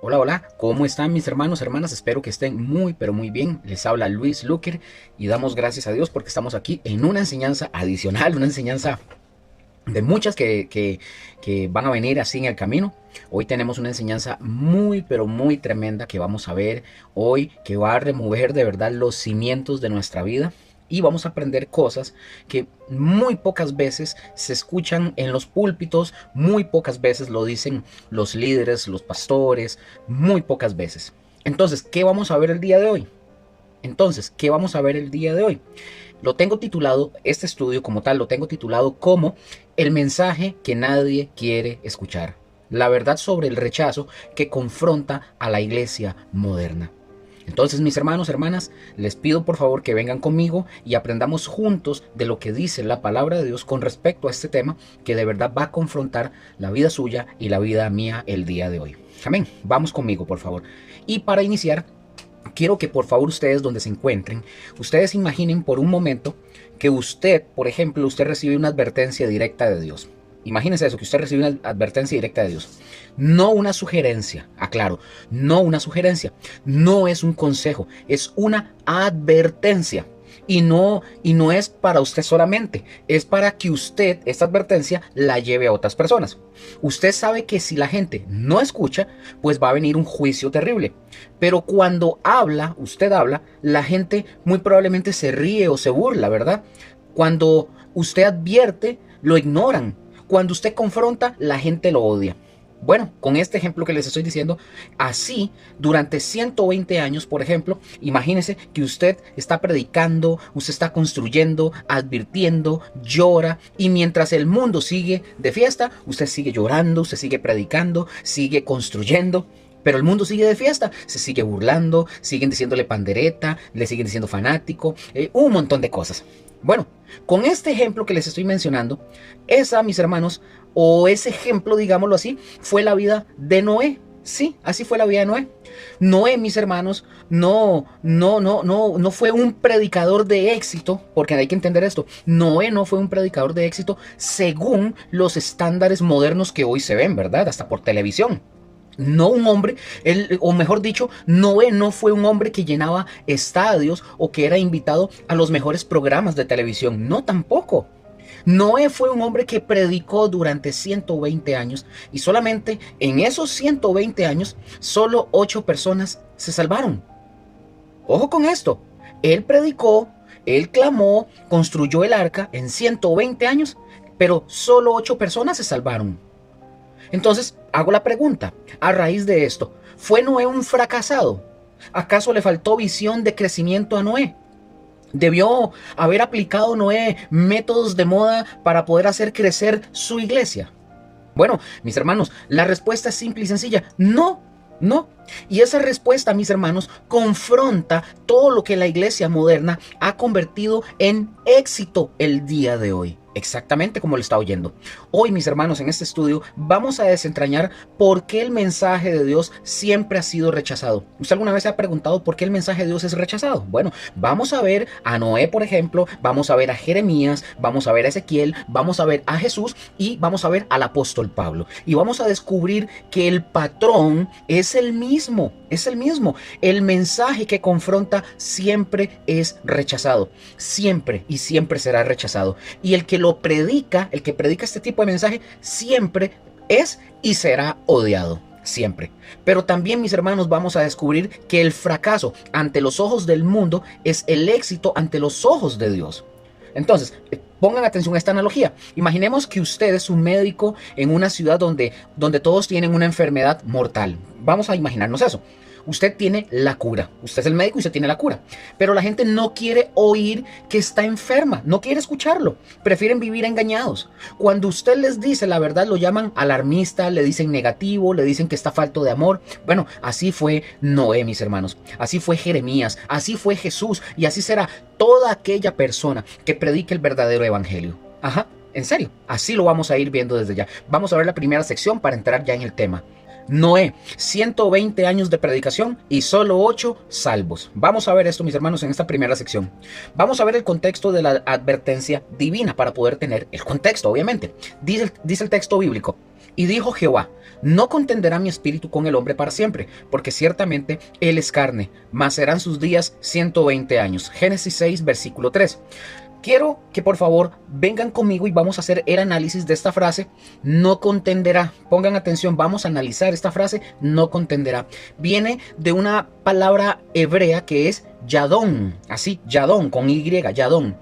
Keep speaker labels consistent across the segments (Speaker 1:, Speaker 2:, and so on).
Speaker 1: Hola, hola, ¿cómo están mis hermanos, hermanas? Espero que estén muy, pero muy bien. Les habla Luis Luker y damos gracias a Dios porque estamos aquí en una enseñanza adicional, una enseñanza de muchas que van a venir así en el camino. Hoy tenemos una enseñanza muy, pero muy tremenda que vamos a ver hoy, que va a remover de verdad los cimientos de nuestra vida. Y vamos a aprender cosas que muy pocas veces se escuchan en los púlpitos, muy pocas veces lo dicen los líderes, los pastores, muy pocas veces. Entonces, ¿qué vamos a ver el día de hoy? ¿Qué vamos a ver el día de hoy? Lo tengo titulado, este estudio como tal, lo tengo titulado como el mensaje que nadie quiere escuchar. La verdad sobre el rechazo que confronta a la iglesia moderna. Entonces, mis hermanos, hermanas, les pido por favor que vengan conmigo y aprendamos juntos de lo que dice la palabra de Dios con respecto a este tema que de verdad va a confrontar la vida suya y la vida mía el día de hoy. Amén. Vamos conmigo, por favor. Y para iniciar, quiero que por favor ustedes donde se encuentren, ustedes imaginen por un momento que usted, por ejemplo, usted recibe una advertencia directa de Dios. Imagínense eso, que usted recibe una advertencia directa de Dios. No una sugerencia, aclaro, no una sugerencia, no es un consejo, es una advertencia. Y no es para usted solamente, es para que usted esta advertencia la lleve a otras personas. Usted sabe que si la gente no escucha, pues va a venir un juicio terrible. Pero cuando habla, usted habla, la gente muy probablemente se ríe o se burla, ¿verdad? Cuando usted advierte, lo ignoran. Cuando usted confronta, la gente lo odia. Bueno, con este ejemplo que les estoy diciendo, así durante 120 años, por ejemplo, imagínese que usted está predicando, usted está construyendo, advirtiendo, llora, y mientras el mundo sigue de fiesta, usted sigue llorando, usted sigue predicando, sigue construyendo. Pero el mundo sigue de fiesta, se sigue burlando, siguen diciéndole pandereta, le siguen diciendo fanático, un montón de cosas. Bueno, con este ejemplo que les estoy mencionando, esa, mis hermanos, o ese ejemplo, digámoslo así, fue la vida de Noé. Sí, así fue la vida de Noé. Noé, mis hermanos, no fue un predicador de éxito, porque hay que entender esto. Noé no fue un predicador de éxito según los estándares modernos que hoy se ven, ¿verdad? Hasta por televisión. No un hombre, o mejor dicho, Noé no fue un hombre que llenaba estadios o que era invitado a los mejores programas de televisión. No, tampoco. Noé fue un hombre que predicó durante 120 años y solamente en esos 120 años, solo 8 personas se salvaron. Ojo con esto. Él predicó, él clamó, construyó el arca en 120 años, pero solo 8 personas se salvaron. Entonces, hago la pregunta, a raíz de esto, ¿fue Noé un fracasado? ¿Acaso le faltó visión de crecimiento a Noé? ¿Debió haber aplicado Noé métodos de moda para poder hacer crecer su iglesia? Bueno, mis hermanos, la respuesta es simple y sencilla, no. No. Y esa respuesta, mis hermanos, confronta todo lo que la iglesia moderna ha convertido en éxito el día de hoy. Exactamente como lo está oyendo. Hoy, mis hermanos, en este estudio vamos a desentrañar por qué el mensaje de Dios siempre ha sido rechazado. ¿Usted alguna vez se ha preguntado por qué el mensaje de Dios es rechazado? Bueno, vamos a ver a Noé, por ejemplo, vamos a ver a Jeremías, vamos a ver a Ezequiel, vamos a ver a Jesús y vamos a ver al apóstol Pablo. Y vamos a descubrir que el patrón es el mismo, es el mismo. El mensaje que confronta siempre es rechazado, siempre y siempre será rechazado. Y el que lo predica, el que predica este tipo de mensaje, siempre es y será odiado. Siempre. Pero también, mis hermanos, vamos a descubrir que el fracaso ante los ojos del mundo es el éxito ante los ojos de Dios. Entonces, pongan atención a esta analogía. Imaginemos que usted es un médico en una ciudad donde todos tienen una enfermedad mortal. Vamos a imaginarnos eso. Usted tiene la cura, usted es el médico y usted tiene la cura, pero la gente no quiere oír que está enferma, no quiere escucharlo, prefieren vivir engañados. Cuando usted les dice la verdad lo llaman alarmista, le dicen negativo, le dicen que está falto de amor. Bueno, así fue Noé, mis hermanos, así fue Jeremías, así fue Jesús y así será toda aquella persona que predique el verdadero evangelio. Ajá, en serio, así lo vamos a ir viendo desde ya. Vamos a ver la primera sección para entrar ya en el tema. Noé, 120 años de predicación y solo 8 salvos. Vamos a ver esto, mis hermanos, en esta primera sección. Vamos a ver el contexto de la advertencia divina para poder tener el contexto, obviamente. Dice el texto bíblico: Y dijo Jehová: no contenderá mi espíritu con el hombre para siempre, porque ciertamente él es carne, mas serán sus días 120 años. Génesis 6, versículo 3. Quiero que por favor vengan conmigo y vamos a hacer el análisis de esta frase, no contenderá. Pongan atención, vamos a analizar esta frase, no contenderá. Viene de una palabra hebrea que es yadón, así, yadón, con Y, yadón.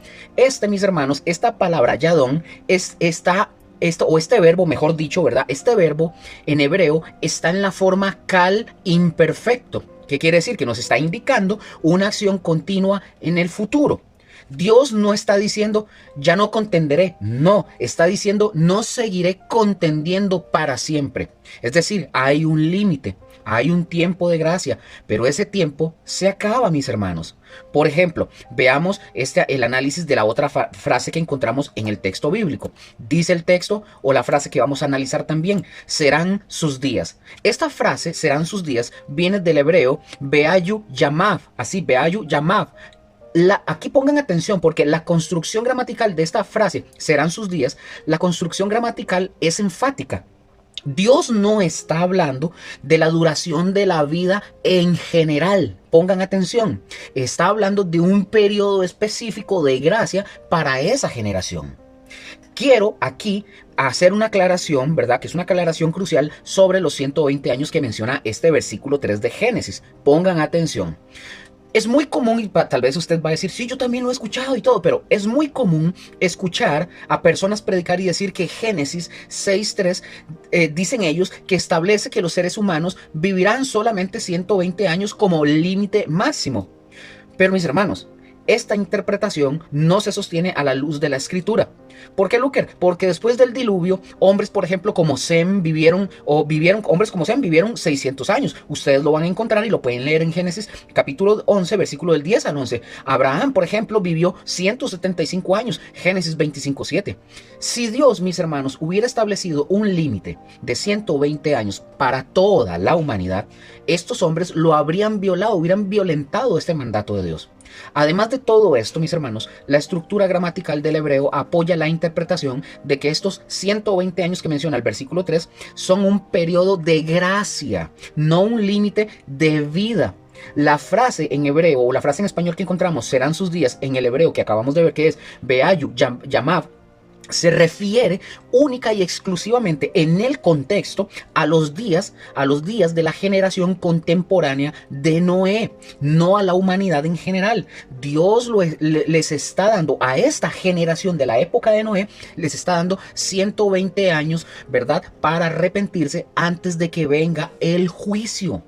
Speaker 1: Mis hermanos, esta palabra yadón este verbo, mejor dicho, ¿verdad? Este verbo en hebreo está en la forma cal imperfecto. ¿Qué quiere decir? Que nos está indicando una acción continua en el futuro. Dios no está diciendo, ya no contenderé. No, está diciendo, no seguiré contendiendo para siempre. Es decir, hay un límite, hay un tiempo de gracia, pero ese tiempo se acaba, mis hermanos. Por ejemplo, veamos el análisis de la otra frase que encontramos en el texto bíblico. Dice el texto, o la frase que vamos a analizar también, serán sus días. Esta frase, serán sus días, viene del hebreo Beayu Yamav, así, Beayu Yamav. Aquí pongan atención porque la construcción gramatical de esta frase, serán sus días, la construcción gramatical es enfática. Dios no está hablando de la duración de la vida en general. Pongan atención. Está hablando de un periodo específico de gracia para esa generación. Quiero aquí hacer una aclaración, ¿verdad? Que es una aclaración crucial sobre los 120 años que menciona este versículo 3 de Génesis. Pongan atención. Es muy común, y tal vez usted va a decir, sí, yo también lo he escuchado y todo, pero es muy común escuchar a personas predicar y decir que Génesis 6.3, dicen ellos, que establece que los seres humanos vivirán solamente 120 años como límite máximo. Pero mis hermanos, esta interpretación no se sostiene a la luz de la escritura. ¿Por qué, Luker? Porque después del diluvio, hombres, por ejemplo, como Sem hombres como Sem vivieron 600 años. Ustedes lo van a encontrar y lo pueden leer en Génesis capítulo 11, versículo del 10 al 11. Abraham, por ejemplo, vivió 175 años. Génesis 25:7. Si Dios, mis hermanos, hubiera establecido un límite de 120 años para toda la humanidad, estos hombres lo habrían violado, hubieran violentado este mandato de Dios. Además de todo esto, mis hermanos, la estructura gramatical del hebreo apoya la interpretación de que estos 120 años que menciona el versículo 3 son un periodo de gracia, no un límite de vida. La frase en hebreo o la frase en español que encontramos, serán sus días, en el hebreo que acabamos de ver, que es Beayu Yamav, se refiere única y exclusivamente en el contexto a los días de la generación contemporánea de Noé, no a la humanidad en general. Dios les está dando a esta generación de la época de Noé, les está dando 120 años, ¿verdad?, para arrepentirse antes de que venga el juicio.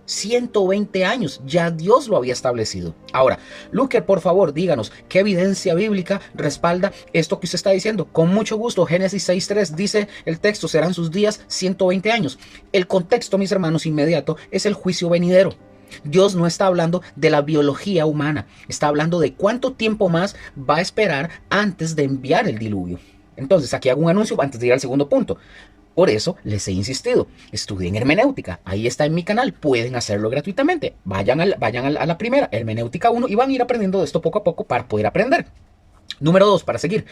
Speaker 1: 120 años, ya Dios lo había establecido. Ahora, Luker, por favor, díganos, ¿qué evidencia bíblica respalda esto que usted está diciendo? Con mucho gusto, Génesis 6.3 dice el texto, serán sus días 120 años. El contexto, mis hermanos, inmediato es el juicio venidero. Dios no está hablando de la biología humana, está hablando de cuánto tiempo más va a esperar antes de enviar el diluvio. Entonces, aquí hago un anuncio antes de ir al segundo punto. Por eso les he insistido, estudien hermenéutica, ahí está en mi canal, pueden hacerlo gratuitamente. Vayan a la primera, hermenéutica 1, y van a ir aprendiendo de esto poco a poco para poder aprender. Número 2, para seguir,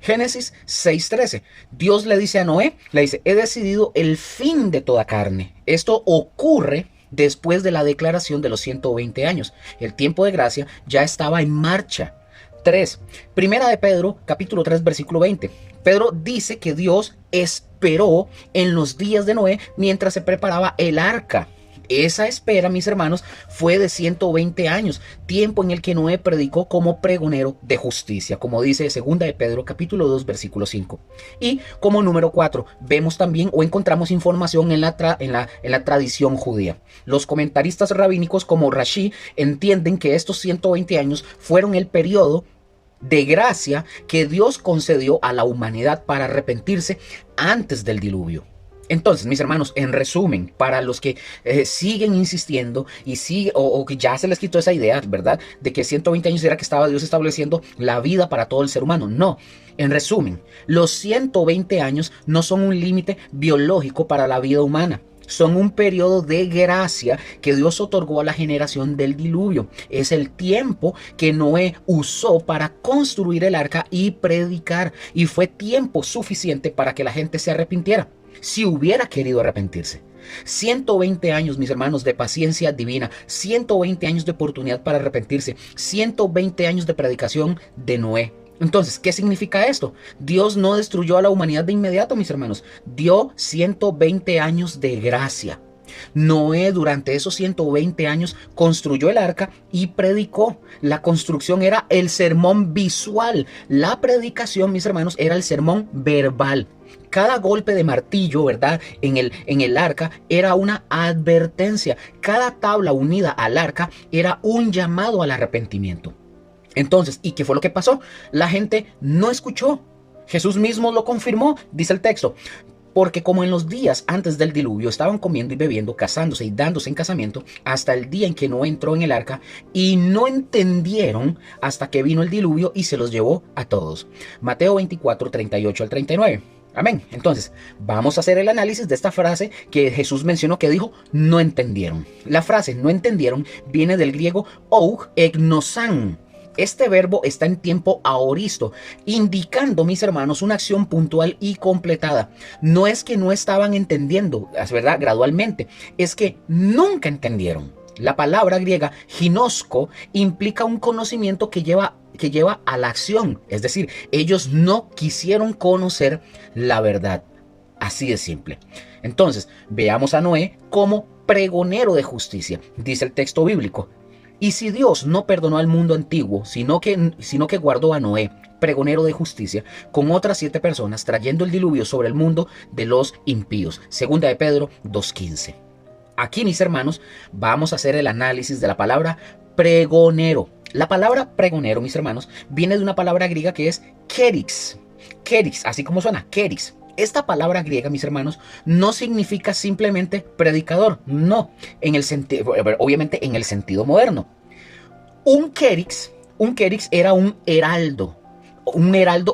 Speaker 1: Génesis 6.13, Dios le dice a Noé, le dice, he decidido el fin de toda carne. Esto ocurre después de la declaración de los 120 años. El tiempo de gracia ya estaba en marcha. 3. Primera de Pedro, capítulo 3, versículo 20. Pedro dice que Dios esperó en los días de Noé mientras se preparaba el arca. Esa espera, mis hermanos, fue de 120 años, tiempo en el que Noé predicó como pregonero de justicia, como dice segunda de Pedro, capítulo 2, versículo 5. Y como número 4, vemos también o encontramos información en la tradición judía. Los comentaristas rabínicos como Rashi entienden que estos 120 años fueron el periodo de gracia que Dios concedió a la humanidad para arrepentirse antes del diluvio. Entonces, mis hermanos, en resumen, para los que siguen insistiendo y o que ya se les quitó esa idea, ¿verdad?, de que 120 años era que estaba Dios estableciendo la vida para todo el ser humano. No, en resumen, los 120 años no son un límite biológico para la vida humana. Son un periodo de gracia que Dios otorgó a la generación del diluvio. Es el tiempo que Noé usó para construir el arca y predicar. Y fue tiempo suficiente para que la gente se arrepintiera. si hubiera querido arrepentirse. 120 años, mis hermanos, de paciencia divina, 120 años de oportunidad para arrepentirse, 120 años de predicación de Noé. Entonces, ¿qué significa esto? Dios no destruyó a la humanidad de inmediato, mis hermanos. Dio 120 años de gracia. Noé durante esos 120 años construyó el arca y predicó. La construcción era el sermón visual. La predicación, mis hermanos, era el sermón verbal. Cada golpe de martillo, ¿verdad? En el arca era una advertencia. Cada tabla unida al arca era un llamado al arrepentimiento. Entonces, ¿y qué fue lo que pasó? La gente no escuchó. Jesús mismo lo confirmó, dice el texto. Porque como en los días antes del diluvio estaban comiendo y bebiendo, casándose y dándose en casamiento, hasta el día en que Noé entró en el arca, y no entendieron hasta que vino el diluvio y se los llevó a todos. Mateo 24, 38 al 39. Amén. Entonces, vamos a hacer el análisis de esta frase que Jesús mencionó que dijo, no entendieron. La frase no entendieron viene del griego ou egnosan. Este verbo está en tiempo aoristo, indicando, mis hermanos, una acción puntual y completada. No es que no estaban entendiendo, es verdad, gradualmente, es que nunca entendieron. La palabra griega ginosko implica un conocimiento que lleva a la acción, es decir, ellos no quisieron conocer la verdad. Así de simple. Entonces, veamos a Noé como pregonero de justicia, dice el texto bíblico. Y si Dios no perdonó al mundo antiguo, sino que guardó a Noé, pregonero de justicia, con otras 7 personas, trayendo el diluvio sobre el mundo de los impíos. Segunda de Pedro 2:15. Aquí, mis hermanos, vamos a hacer el análisis de la palabra pregonero. La palabra pregonero, mis hermanos, viene de una palabra griega que es kerix. Kerix, así como suena, kerix. Esta palabra griega, mis hermanos, no significa simplemente predicador, no, obviamente en el sentido moderno. Un kerix era un heraldo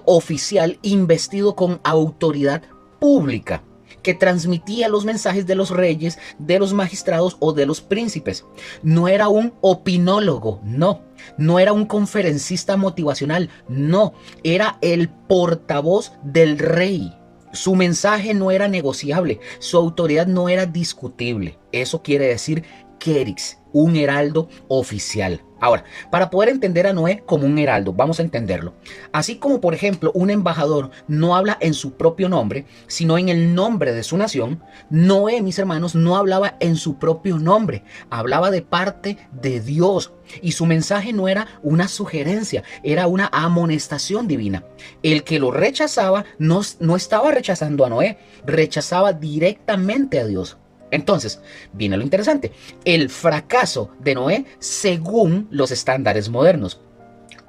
Speaker 1: oficial investido con autoridad pública, que transmitía los mensajes de los reyes, de los magistrados o de los príncipes. No era un opinólogo, no era un conferencista motivacional, no, era el portavoz del rey. Su mensaje no era negociable, su autoridad no era discutible. Eso quiere decir kerix, un heraldo oficial. Ahora, para poder entender a Noé como un heraldo, vamos a entenderlo. Así como, por ejemplo, un embajador no habla en su propio nombre, sino en el nombre de su nación, Noé, mis hermanos, no hablaba en su propio nombre, hablaba de parte de Dios. Y su mensaje no era una sugerencia, era una amonestación divina. El que lo rechazaba no estaba rechazando a Noé, rechazaba directamente a Dios. Entonces, viene lo interesante, el fracaso de Noé según los estándares modernos.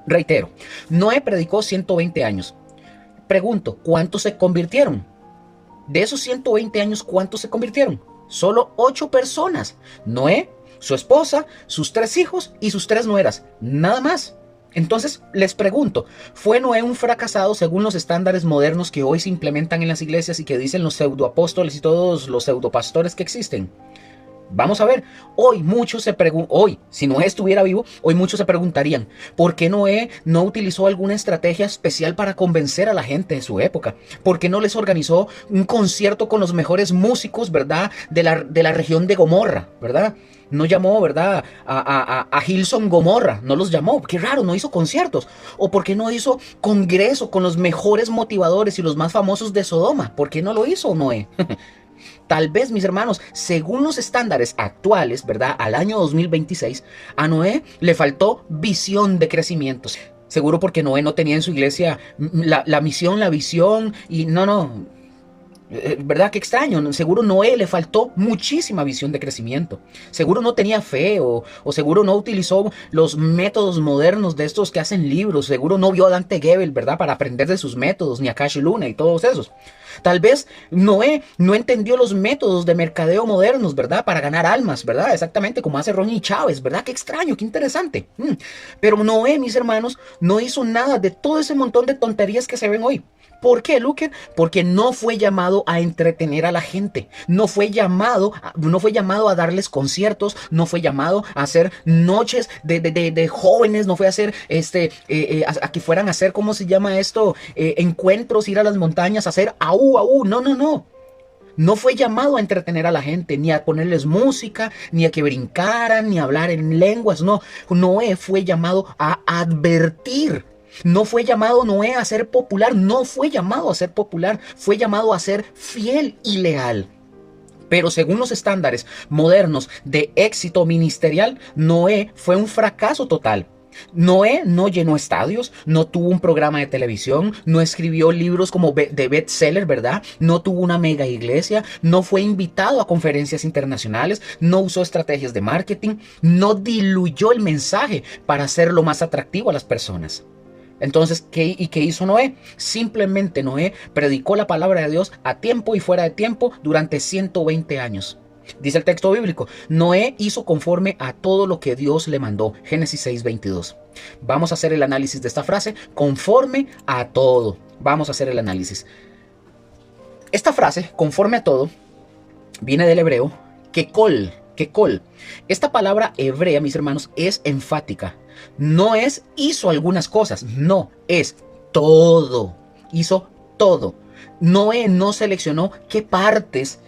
Speaker 1: Reitero, Noé predicó 120 años. Pregunto, ¿cuántos se convirtieron? De esos 120 años, ¿cuántos se convirtieron? Solo 8 personas. Noé, su esposa, sus 3 hijos y sus 3 nueras. Nada más. Entonces, les pregunto, ¿fue Noé un fracasado según los estándares modernos que hoy se implementan en las iglesias y que dicen los pseudoapóstoles y todos los pseudopastores que existen? Vamos a ver, hoy, si Noé estuviera vivo, hoy muchos se preguntarían, ¿por qué Noé no utilizó alguna estrategia especial para convencer a la gente de su época? ¿Por qué no les organizó un concierto con los mejores músicos, verdad, de la región de Gomorra, verdad? No llamó, ¿verdad?, a Hillsong Gomorra, no los llamó, qué raro, no hizo conciertos. ¿O por qué no hizo congreso con los mejores motivadores y los más famosos de Sodoma? ¿Por qué no lo hizo Noé? Tal vez, mis hermanos, según los estándares actuales, ¿verdad?, al año 2026, a Noé le faltó visión de crecimiento. Seguro porque Noé no tenía en su iglesia la misión, la visión y ¿verdad? Qué extraño. Seguro Noé le faltó muchísima visión de crecimiento. Seguro no tenía fe o seguro no utilizó los métodos modernos de estos que hacen libros. Seguro no vio a Dante Gebel, ¿verdad?, para aprender de sus métodos, ni a Cash Luna y todos esos. Tal vez Noé no entendió los métodos de mercadeo modernos, ¿verdad?, para ganar almas, ¿verdad? Exactamente como hace Ronnie Chávez, ¿verdad? Qué extraño, qué interesante. Pero Noé, mis hermanos, no hizo nada de todo ese montón de tonterías que se ven hoy. ¿Por qué, Luque? Porque no fue llamado a entretener a la gente, no fue llamado a darles conciertos, no fue llamado a hacer noches de jóvenes, no fue a hacer a que fueran a hacer, ¿cómo se llama esto? Encuentros, ir a las montañas, hacer no. No fue llamado a entretener a la gente, ni a ponerles música, ni a que brincaran, ni a hablar en lenguas. No, Noé fue llamado a advertir. No fue llamado Noé a ser popular, no fue llamado a ser popular, fue llamado a ser fiel y leal. Pero según los estándares modernos de éxito ministerial, Noé fue un fracaso total. Noé no llenó estadios, no tuvo un programa de televisión, no escribió libros como de bestseller, ¿verdad? No tuvo una mega iglesia, no fue invitado a conferencias internacionales, no usó estrategias de marketing, no diluyó el mensaje para hacerlo más atractivo a las personas. Entonces, ¿qué hizo Noé? Simplemente Noé predicó la palabra de Dios a tiempo y fuera de tiempo durante 120 años. Dice el texto bíblico, Noé hizo conforme a todo lo que Dios le mandó. Génesis 6:22. Vamos a hacer el análisis de esta frase, conforme a todo. Vamos a hacer el análisis. Esta frase, conforme a todo, viene del hebreo kekol. Esta palabra hebrea, mis hermanos, es enfática. No es hizo algunas cosas, no, es todo. Hizo todo. Noé no seleccionó qué partes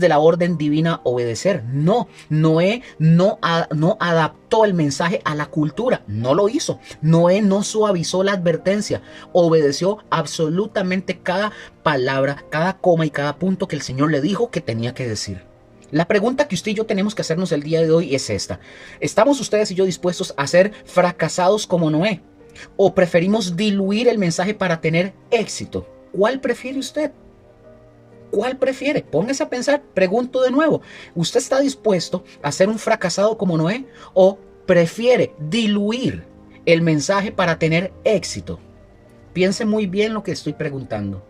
Speaker 1: de la orden divina obedecer. No, Noé no adaptó el mensaje a la cultura. No lo hizo. Noé no suavizó la advertencia. Obedeció absolutamente cada palabra, cada coma y cada punto que el Señor le dijo que tenía que decir. La pregunta que usted y yo tenemos que hacernos el día de hoy es esta. ¿Estamos ustedes y yo dispuestos a ser fracasados como Noé? ¿O preferimos diluir el mensaje para tener éxito? ¿Cuál prefiere usted? ¿Cuál prefiere? Póngase a pensar. Pregunto de nuevo. ¿Usted está dispuesto a ser un fracasado como Noé? ¿O prefiere diluir el mensaje para tener éxito? Piense muy bien lo que estoy preguntando.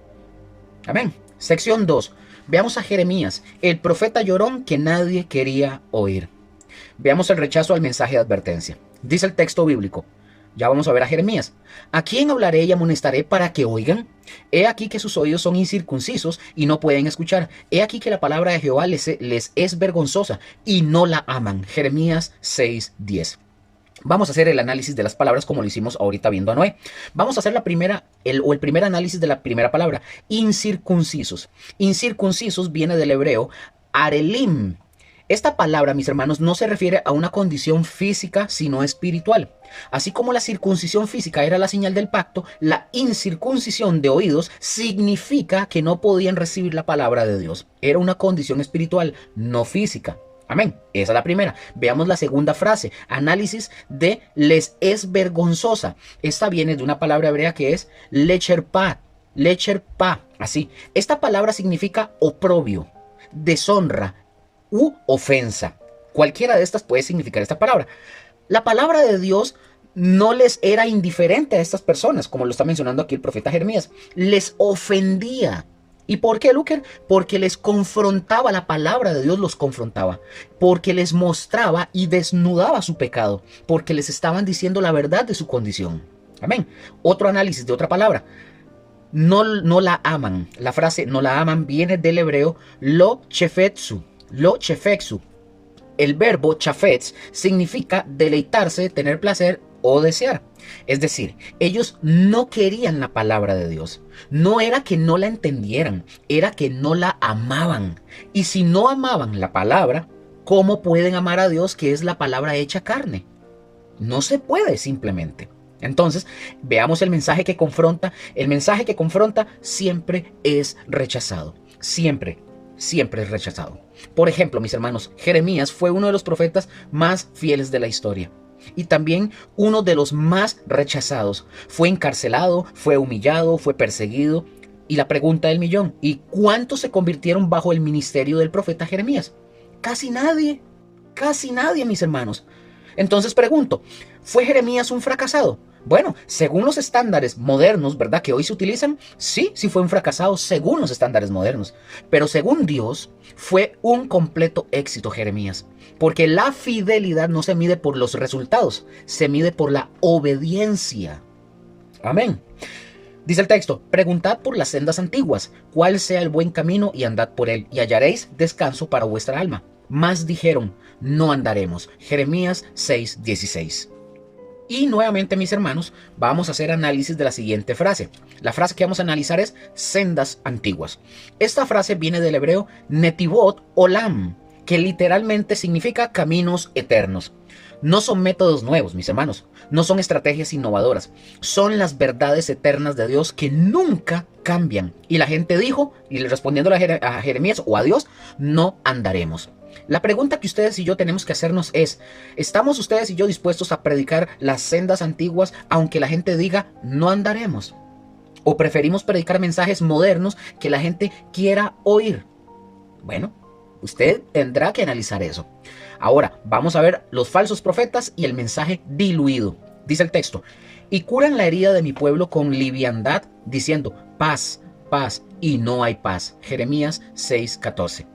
Speaker 1: Amén. Sección 2. Veamos a Jeremías, el profeta llorón que nadie quería oír. Veamos el rechazo al mensaje de advertencia. Dice el texto bíblico. Ya vamos a ver a Jeremías. ¿A quién hablaré y amonestaré para que oigan? He aquí que sus oídos son incircuncisos y no pueden escuchar. He aquí que la palabra de Jehová les es vergonzosa y no la aman. Jeremías 6:10. Vamos a hacer el análisis de las palabras como lo hicimos ahorita viendo a Noé. Vamos a hacer el primer análisis de la primera palabra. Incircuncisos. Incircuncisos viene del hebreo arelim. Esta palabra, mis hermanos, no se refiere a una condición física, sino espiritual. Así como la circuncisión física era la señal del pacto, la incircuncisión de oídos significa que no podían recibir la palabra de Dios. Era una condición espiritual, no física. Amén. Esa es la primera. Veamos la segunda frase. Análisis de les es vergonzosa. Esta viene de una palabra hebrea que es lecherpa. Lecherpa. Así. Esta palabra significa oprobio, deshonra u ofensa. Cualquiera de estas puede significar esta palabra. La palabra de Dios no les era indiferente a estas personas, como lo está mencionando aquí el profeta Jeremías. Les ofendía. ¿Y por qué, Luker? Porque les confrontaba, la palabra de Dios los confrontaba, porque les mostraba y desnudaba su pecado, porque les estaban diciendo la verdad de su condición. Amén. Otro análisis de otra palabra. No la aman. La frase no la aman viene del hebreo lo chefetsu. Lo chefetsu. El verbo chafetz significa deleitarse, tener placer o desear. Es decir, ellos no querían la palabra de Dios. No era que no la entendieran, era que no la amaban. Y si no amaban la palabra, ¿cómo pueden amar a Dios, que es la palabra hecha carne? No se puede simplemente. Entonces, veamos el mensaje que confronta. El mensaje que confronta siempre es rechazado. Siempre es rechazado. Por ejemplo, mis hermanos, Jeremías fue uno de los profetas más fieles de la historia. Y también uno de los más rechazados. Fue encarcelado, fue humillado, fue perseguido. Y la pregunta del millón: ¿y cuántos se convirtieron bajo el ministerio del profeta Jeremías? Casi nadie, mis hermanos. Entonces pregunto, ¿fue Jeremías un fracasado? Bueno, según los estándares modernos, ¿verdad?, que hoy se utilizan, sí fue un fracasado según los estándares modernos. Pero según Dios, fue un completo éxito Jeremías. Porque la fidelidad no se mide por los resultados, se mide por la obediencia. Amén. Dice el texto: preguntad por las sendas antiguas, cuál sea el buen camino, y andad por él, y hallaréis descanso para vuestra alma. Mas dijeron: no andaremos. Jeremías 6:16. Y nuevamente, mis hermanos, vamos a hacer análisis de la siguiente frase. La frase que vamos a analizar es sendas antiguas. Esta frase viene del hebreo netivot olam, que literalmente significa caminos eternos. No son métodos nuevos, mis hermanos, no son estrategias innovadoras, son las verdades eternas de Dios que nunca cambian. Y la gente dijo, y respondiendo a Jeremías o a Dios, no andaremos. La pregunta que ustedes y yo tenemos que hacernos es, ¿estamos ustedes y yo dispuestos a predicar las sendas antiguas aunque la gente diga no andaremos? ¿O preferimos predicar mensajes modernos que la gente quiera oír? Bueno, usted tendrá que analizar eso. Ahora, vamos a ver los falsos profetas y el mensaje diluido. Dice el texto, y curan la herida de mi pueblo con liviandad, diciendo, paz, paz, y no hay paz. Jeremías 6:14.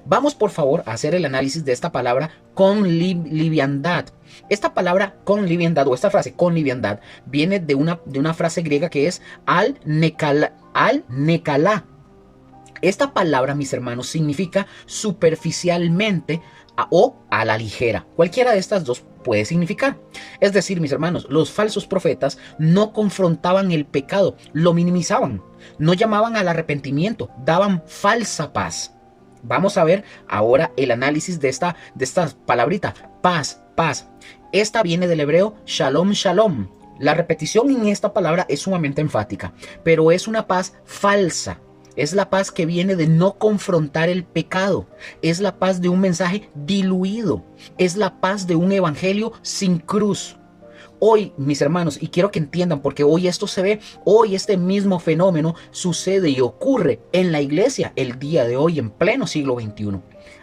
Speaker 1: Vamos por favor a hacer el análisis de esta palabra con liviandad. Esta palabra con liviandad o esta frase con liviandad viene de una frase griega que es al-nekalá. Esta palabra, mis hermanos, significa superficialmente o a la ligera. Cualquiera de estas dos puede significar. Es decir, mis hermanos, los falsos profetas no confrontaban el pecado, lo minimizaban, no llamaban al arrepentimiento, daban falsa paz. Vamos a ver ahora el análisis de esta palabrita, paz, paz. Esta viene del hebreo shalom, shalom. La repetición en esta palabra es sumamente enfática, pero es una paz falsa. Es la paz que viene de no confrontar el pecado. Es la paz de un mensaje diluido. Es la paz de un evangelio sin cruz. Hoy, mis hermanos, y quiero que entiendan, porque hoy esto se ve, hoy este mismo fenómeno sucede y ocurre en la iglesia el día de hoy, en pleno siglo XXI.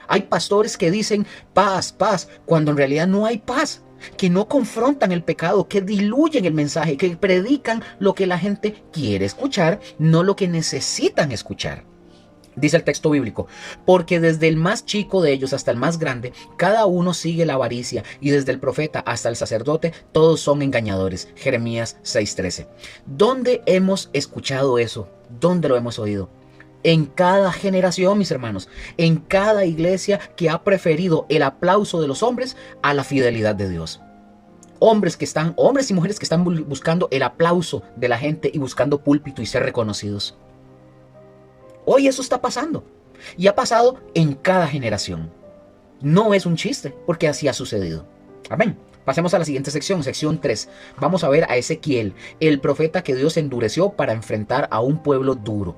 Speaker 1: Hay pastores que dicen paz, paz, cuando en realidad no hay paz, que no confrontan el pecado, que diluyen el mensaje, que predican lo que la gente quiere escuchar, no lo que necesitan escuchar. Dice el texto bíblico, porque desde el más chico de ellos hasta el más grande, cada uno sigue la avaricia, y desde el profeta hasta el sacerdote, todos son engañadores. Jeremías 6:13. ¿Dónde hemos escuchado eso? ¿Dónde lo hemos oído? En cada generación, mis hermanos, en cada iglesia que ha preferido el aplauso de los hombres a la fidelidad de Dios. Hombres y mujeres que están buscando el aplauso de la gente y buscando púlpito y ser reconocidos. Hoy eso está pasando y ha pasado en cada generación. No es un chiste, porque así ha sucedido. Amén. Pasemos a la siguiente sección, sección 3. Vamos a ver a Ezequiel, el profeta que Dios endureció para enfrentar a un pueblo duro.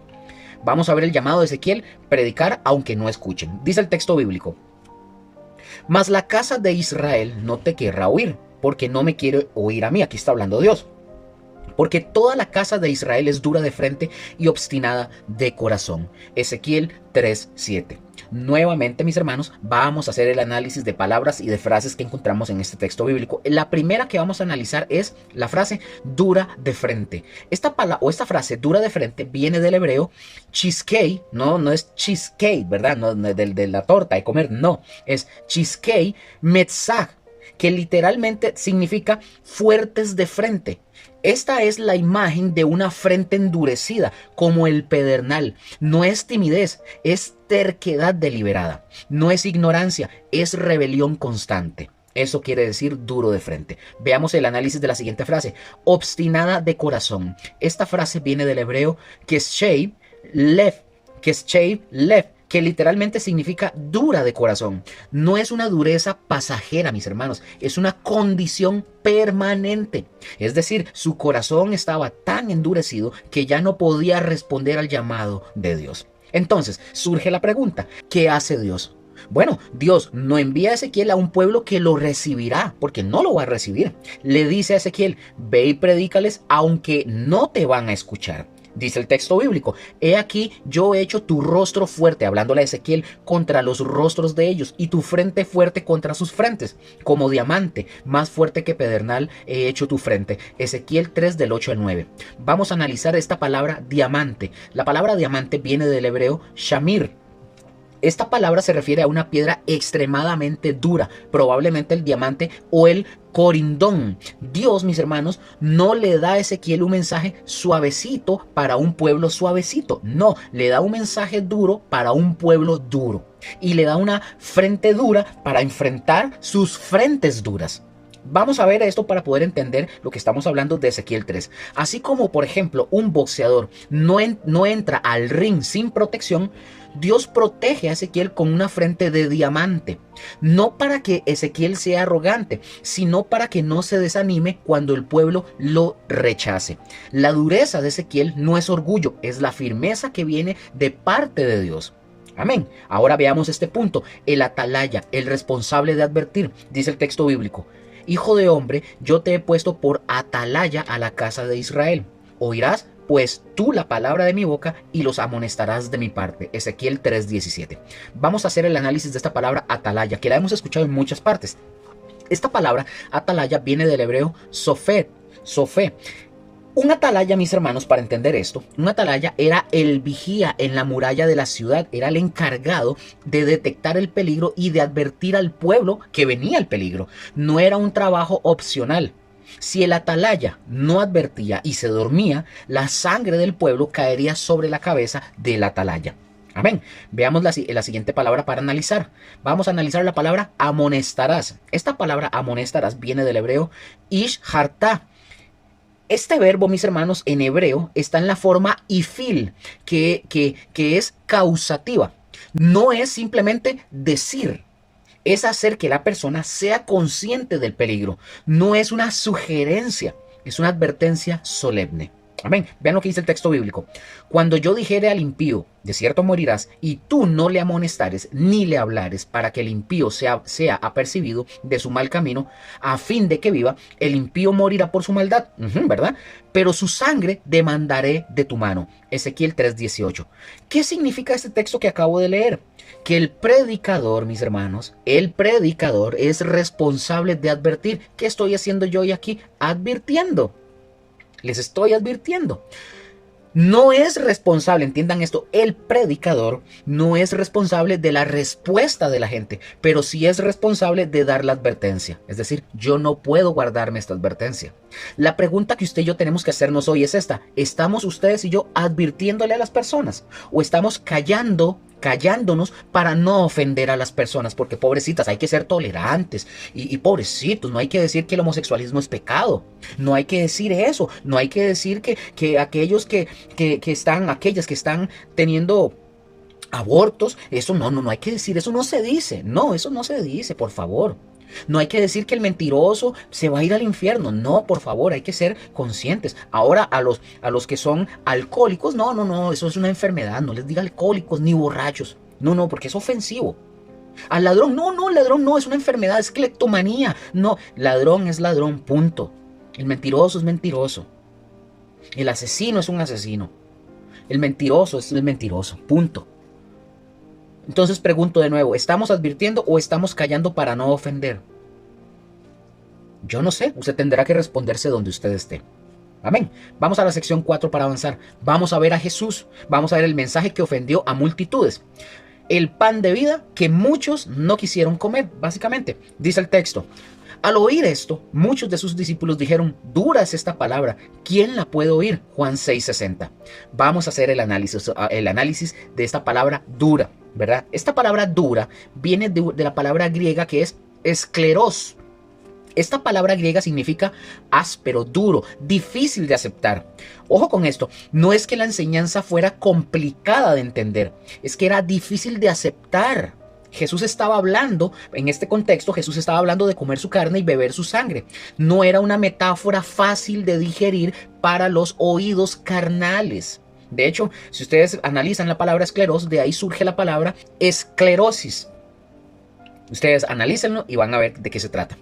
Speaker 1: Vamos a ver el llamado de Ezequiel, predicar aunque no escuchen. Dice el texto bíblico, mas la casa de Israel no te querrá oír, porque no me quiere oír a mí. Aquí está hablando Dios. Porque toda la casa de Israel es dura de frente y obstinada de corazón. Ezequiel 3:7. Nuevamente, mis hermanos, vamos a hacer el análisis de palabras y de frases que encontramos en este texto bíblico. La primera que vamos a analizar es la frase dura de frente. Esta frase dura de frente viene del hebreo cheesecake, no es cheesecake, ¿verdad? No de la torta de comer, no, es cheesecake metzag, que literalmente significa fuertes de frente. Esta es la imagen de una frente endurecida, como el pedernal. No es timidez, es terquedad deliberada. No es ignorancia, es rebelión constante. Eso quiere decir duro de frente. Veamos el análisis de la siguiente frase. Obstinada de corazón. Esta frase viene del hebreo keshei lev, que literalmente significa dura de corazón. No es una dureza pasajera, mis hermanos, es una condición permanente. Es decir, su corazón estaba tan endurecido que ya no podía responder al llamado de Dios. Entonces, surge la pregunta, ¿qué hace Dios? Bueno, Dios no envía a Ezequiel a un pueblo que lo recibirá, porque no lo va a recibir. Le dice a Ezequiel, ve y predícales, aunque no te van a escuchar. Dice el texto bíblico, he aquí yo he hecho tu rostro fuerte, hablándole a Ezequiel, contra los rostros de ellos, y tu frente fuerte contra sus frentes, como diamante, más fuerte que pedernal he hecho tu frente. Ezequiel 3 del 8 al 9. Vamos a analizar esta palabra diamante. La palabra diamante viene del hebreo shamir. Esta palabra se refiere a una piedra extremadamente dura, probablemente el diamante o el corindón. Dios, mis hermanos, no le da a Ezequiel un mensaje suavecito para un pueblo suavecito. No, le da un mensaje duro para un pueblo duro. Y le da una frente dura para enfrentar sus frentes duras. Vamos a ver esto para poder entender lo que estamos hablando de Ezequiel 3. Así como, por ejemplo, un boxeador no entra al ring sin protección, Dios protege a Ezequiel con una frente de diamante. No para que Ezequiel sea arrogante, sino para que no se desanime cuando el pueblo lo rechace. La dureza de Ezequiel no es orgullo, es la firmeza que viene de parte de Dios. Amén. Ahora veamos este punto. El atalaya, el responsable de advertir, dice el texto bíblico: Hijo de hombre, yo te he puesto por atalaya a la casa de Israel. Oirás pues tú la palabra de mi boca y los amonestarás de mi parte. Ezequiel 3:17. Vamos a hacer el análisis de esta palabra atalaya, que la hemos escuchado en muchas partes. Esta palabra atalaya viene del hebreo sofé. Un atalaya, mis hermanos, para entender esto, un atalaya era el vigía en la muralla de la ciudad, era el encargado de detectar el peligro y de advertir al pueblo que venía el peligro. No era un trabajo opcional. Si el atalaya no advertía y se dormía, la sangre del pueblo caería sobre la cabeza del atalaya. Amén. Veamos la siguiente palabra para analizar. Vamos a analizar la palabra amonestarás. Esta palabra amonestarás viene del hebreo ish harta. Este verbo, mis hermanos, en hebreo está en la forma ifil, que es causativa. No es simplemente decir. Es hacer que la persona sea consciente del peligro. No es una sugerencia, es una advertencia solemne. Amén. Vean lo que dice el texto bíblico. Cuando yo dijere al impío, de cierto morirás, y tú no le amonestares ni le hablares para que el impío sea apercibido de su mal camino, a fin de que viva, el impío morirá por su maldad, ¿verdad? Pero su sangre demandaré de tu mano. Ezequiel 3:18. ¿Qué significa este texto que acabo de leer? Que el predicador, mis hermanos, el predicador es responsable de advertir. ¿Qué estoy haciendo yo hoy aquí? Advirtiendo. Les estoy advirtiendo. No es responsable, entiendan esto, el predicador no es responsable de la respuesta de la gente, pero sí es responsable de dar la advertencia. Es decir, yo no puedo guardarme esta advertencia. La pregunta que usted y yo tenemos que hacernos hoy es esta: ¿estamos ustedes y yo advirtiéndole a las personas? ¿O estamos callándonos para no ofender a las personas? Porque pobrecitas, hay que ser tolerantes y pobrecitos, no hay que decir que el homosexualismo es pecado, no hay que decir eso, no hay que decir que aquellas que están teniendo abortos, eso no hay que decir, eso no se dice, no, eso no se dice, por favor. No hay que decir que el mentiroso se va a ir al infierno. No, por favor, hay que ser conscientes. Ahora a los que son alcohólicos, no, eso es una enfermedad. No les diga alcohólicos ni borrachos. No, porque es ofensivo. Al ladrón, ladrón no, es una enfermedad, es cleptomanía. No, ladrón es ladrón, punto. El mentiroso es mentiroso. El asesino es un asesino. El mentiroso es el mentiroso, punto. Entonces pregunto de nuevo, ¿estamos advirtiendo o estamos callando para no ofender? Yo no sé, usted tendrá que responderse donde usted esté. Amén. Vamos a la sección 4 para avanzar. Vamos a ver a Jesús. Vamos a ver el mensaje que ofendió a multitudes. El pan de vida que muchos no quisieron comer, básicamente. Dice el texto: al oír esto, muchos de sus discípulos dijeron: dura es esta palabra, ¿quién la puede oír? Juan 6:60. Vamos a hacer el análisis de esta palabra dura, ¿verdad? Esta palabra dura viene de la palabra griega que es escleros. Esta palabra griega significa áspero, duro, difícil de aceptar. Ojo con esto, no es que la enseñanza fuera complicada de entender, es que era difícil de aceptar. Jesús estaba hablando, en este contexto, Jesús estaba hablando de comer su carne y beber su sangre. No era una metáfora fácil de digerir para los oídos carnales. De hecho, si ustedes analizan la palabra escleros, de ahí surge la palabra esclerosis. Ustedes analícenlo y van a ver de qué se trata.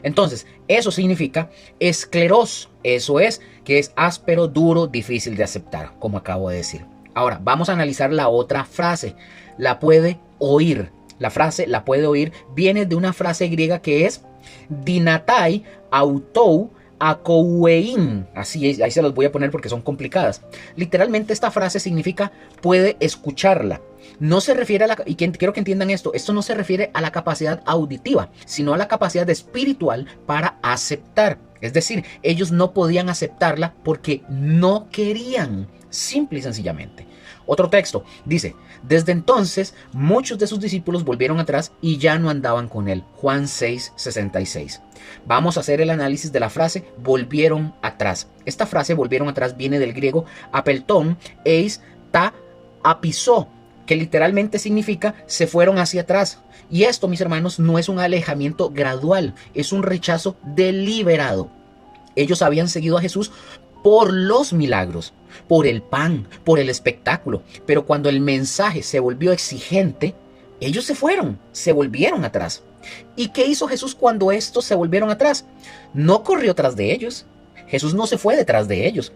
Speaker 1: Entonces, eso significa escleros. Eso es, que es áspero, duro, difícil de aceptar, como acabo de decir. Ahora, vamos a analizar la otra frase. La puede oír. La frase la puede oír viene de una frase griega que es dinatai autou akouein. Así es, ahí se los voy a poner porque son complicadas. Literalmente esta frase significa puede escucharla. No se refiere y quiero que entiendan esto no se refiere a la capacidad auditiva, sino a la capacidad espiritual para aceptar. Es decir, ellos no podían aceptarla porque no querían, simple y sencillamente. Otro texto dice, desde entonces muchos de sus discípulos volvieron atrás y ya no andaban con él. Juan 6:66. Vamos a hacer el análisis de la frase volvieron atrás. Esta frase volvieron atrás viene del griego apeltón, eis, ta, apisó, que literalmente significa se fueron hacia atrás. Y esto, mis hermanos, no es un alejamiento gradual, es un rechazo deliberado. Ellos habían seguido a Jesús por los milagros, por el pan, por el espectáculo, pero cuando el mensaje se volvió exigente, ellos se fueron, se volvieron atrás. ¿Y qué hizo Jesús cuando estos se volvieron atrás? No corrió tras de ellos. Jesús no se fue detrás de ellos.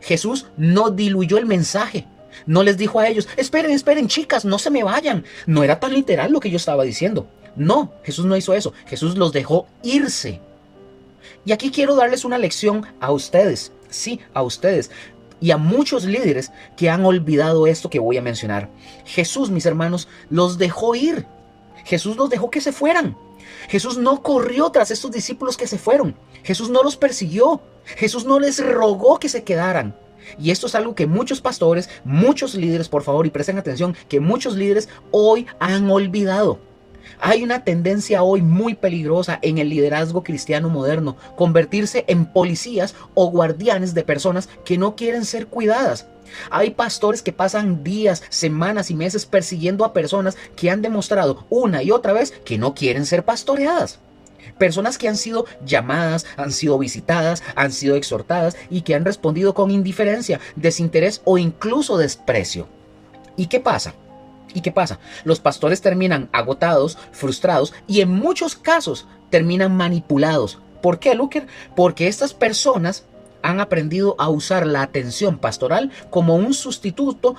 Speaker 1: Jesús no diluyó el mensaje. No les dijo a ellos, esperen, esperen, chicas, no se me vayan. No era tan literal lo que yo estaba diciendo. No, Jesús no hizo eso. Jesús los dejó irse. Y aquí quiero darles una lección a ustedes. Sí, a ustedes. Y a muchos líderes que han olvidado esto que voy a mencionar. Jesús, mis hermanos, los dejó ir. Jesús los dejó que se fueran. Jesús no corrió tras estos discípulos que se fueron. Jesús no los persiguió. Jesús no les rogó que se quedaran. Y esto es algo que muchos pastores, muchos líderes, por favor, y presten atención, que muchos líderes hoy han olvidado. Hay una tendencia hoy muy peligrosa en el liderazgo cristiano moderno, convertirse en policías o guardianes de personas que no quieren ser cuidadas. Hay pastores que pasan días, semanas y meses persiguiendo a personas que han demostrado una y otra vez que no quieren ser pastoreadas. Personas que han sido llamadas, han sido visitadas, han sido exhortadas y que han respondido con indiferencia, desinterés o incluso desprecio. ¿Y qué pasa? ¿Y qué pasa? Los pastores terminan agotados, frustrados y en muchos casos terminan manipulados. ¿Por qué, Luker? Porque estas personas han aprendido a usar la atención pastoral como un sustituto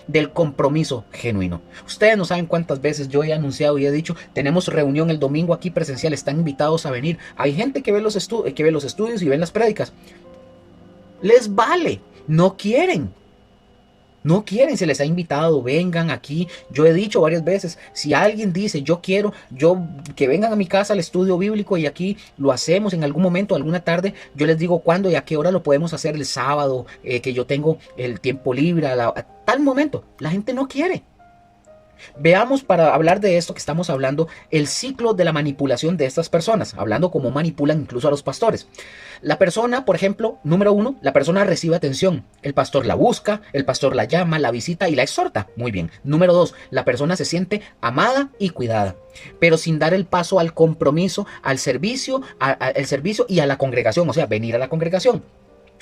Speaker 1: del compromiso genuino. Ustedes no saben cuántas veces yo he anunciado y he dicho, tenemos reunión el domingo aquí presencial, están invitados a venir. Hay gente que ve los estudios y ven las prédicas. Les vale, no quieren. No quieren, se les ha invitado, vengan aquí. Yo he dicho varias veces, si alguien dice, yo quiero, que vengan a mi casa al estudio bíblico y aquí lo hacemos en algún momento, alguna tarde, yo les digo cuándo y a qué hora lo podemos hacer el sábado, que yo tengo el tiempo libre, a tal momento. La gente no quiere. Veamos, para hablar de esto que estamos hablando, el ciclo de la manipulación de estas personas, hablando cómo manipulan incluso a los pastores. La persona, por ejemplo, número 1, la persona recibe atención. El pastor la busca, el pastor la llama, la visita y la exhorta. Muy bien. Número 2, la persona se siente amada y cuidada, pero sin dar el paso al compromiso, al servicio, al servicio y a la congregación, o sea, venir a la congregación.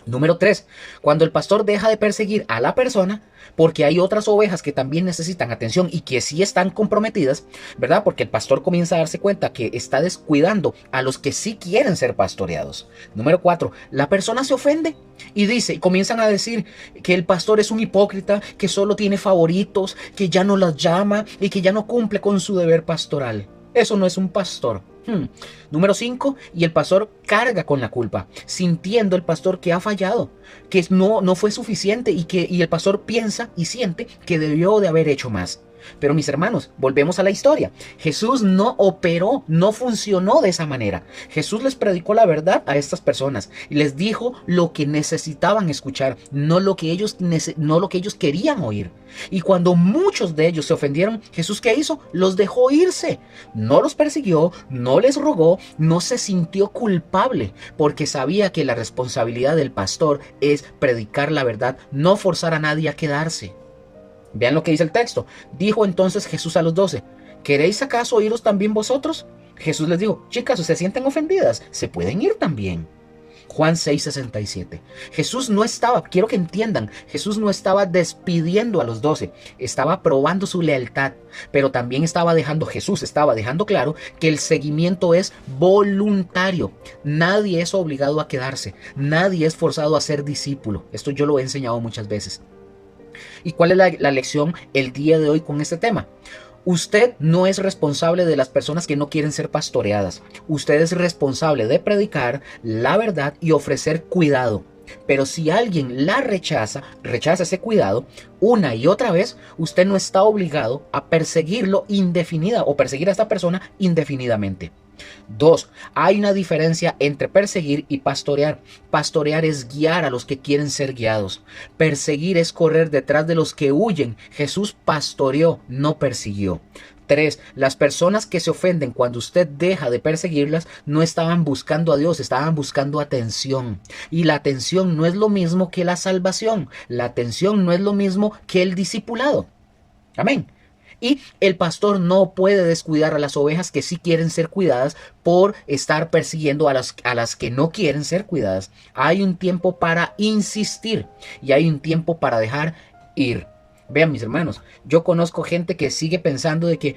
Speaker 1: Número 3, cuando el pastor deja de perseguir a la persona porque hay otras ovejas que también necesitan atención y que sí están comprometidas, ¿verdad? Porque el pastor comienza a darse cuenta que está descuidando a los que sí quieren ser pastoreados. Número 4, la persona se ofende y comienzan a decir que el pastor es un hipócrita, que solo tiene favoritos, que ya no las llama y que ya no cumple con su deber pastoral. Eso no es un pastor. Número 5, y el pastor carga con la culpa, sintiendo el pastor que ha fallado, que no fue suficiente y el pastor piensa y siente que debió de haber hecho más. Pero mis hermanos, volvemos a la historia. Jesús no operó, no funcionó de esa manera. Jesús les predicó la verdad a estas personas y les dijo lo que necesitaban escuchar, no lo que ellos querían oír. Y cuando muchos de ellos se ofendieron, Jesús, ¿qué hizo? Los dejó irse. No los persiguió, no les rogó, no se sintió culpable, porque sabía que la responsabilidad del pastor es predicar la verdad, no forzar a nadie a quedarse. Vean lo que dice el texto. Dijo entonces Jesús a los 12, ¿queréis acaso iros también vosotros? Jesús les dijo, chicas, ¿se sienten ofendidas? Se pueden ir también. Juan 6:67. Jesús no estaba, quiero que entiendan, Jesús no estaba despidiendo a los 12, estaba probando su lealtad, pero también Jesús estaba dejando claro que el seguimiento es voluntario. Nadie es obligado a quedarse, nadie es forzado a ser discípulo. Esto yo lo he enseñado muchas veces. ¿Y cuál es la lección el día de hoy con este tema? Usted no es responsable de las personas que no quieren ser pastoreadas. Usted es responsable de predicar la verdad y ofrecer cuidado. Pero si alguien rechaza ese cuidado una y otra vez, usted no está obligado a perseguirlo indefinida o perseguir a esta persona indefinidamente. Dos, hay una diferencia entre perseguir y pastorear. Pastorear es guiar a los que quieren ser guiados. Perseguir es correr detrás de los que huyen. Jesús pastoreó, no persiguió. 3. Las personas que se ofenden cuando usted deja de perseguirlas no estaban buscando a Dios, estaban buscando atención. Y la atención no es lo mismo que la salvación. La atención no es lo mismo que el discipulado. Amén. Y el pastor no puede descuidar a las ovejas que sí quieren ser cuidadas por estar persiguiendo a las que no quieren ser cuidadas. Hay un tiempo para insistir y hay un tiempo para dejar ir. Vean, mis hermanos, yo conozco gente que sigue pensando de que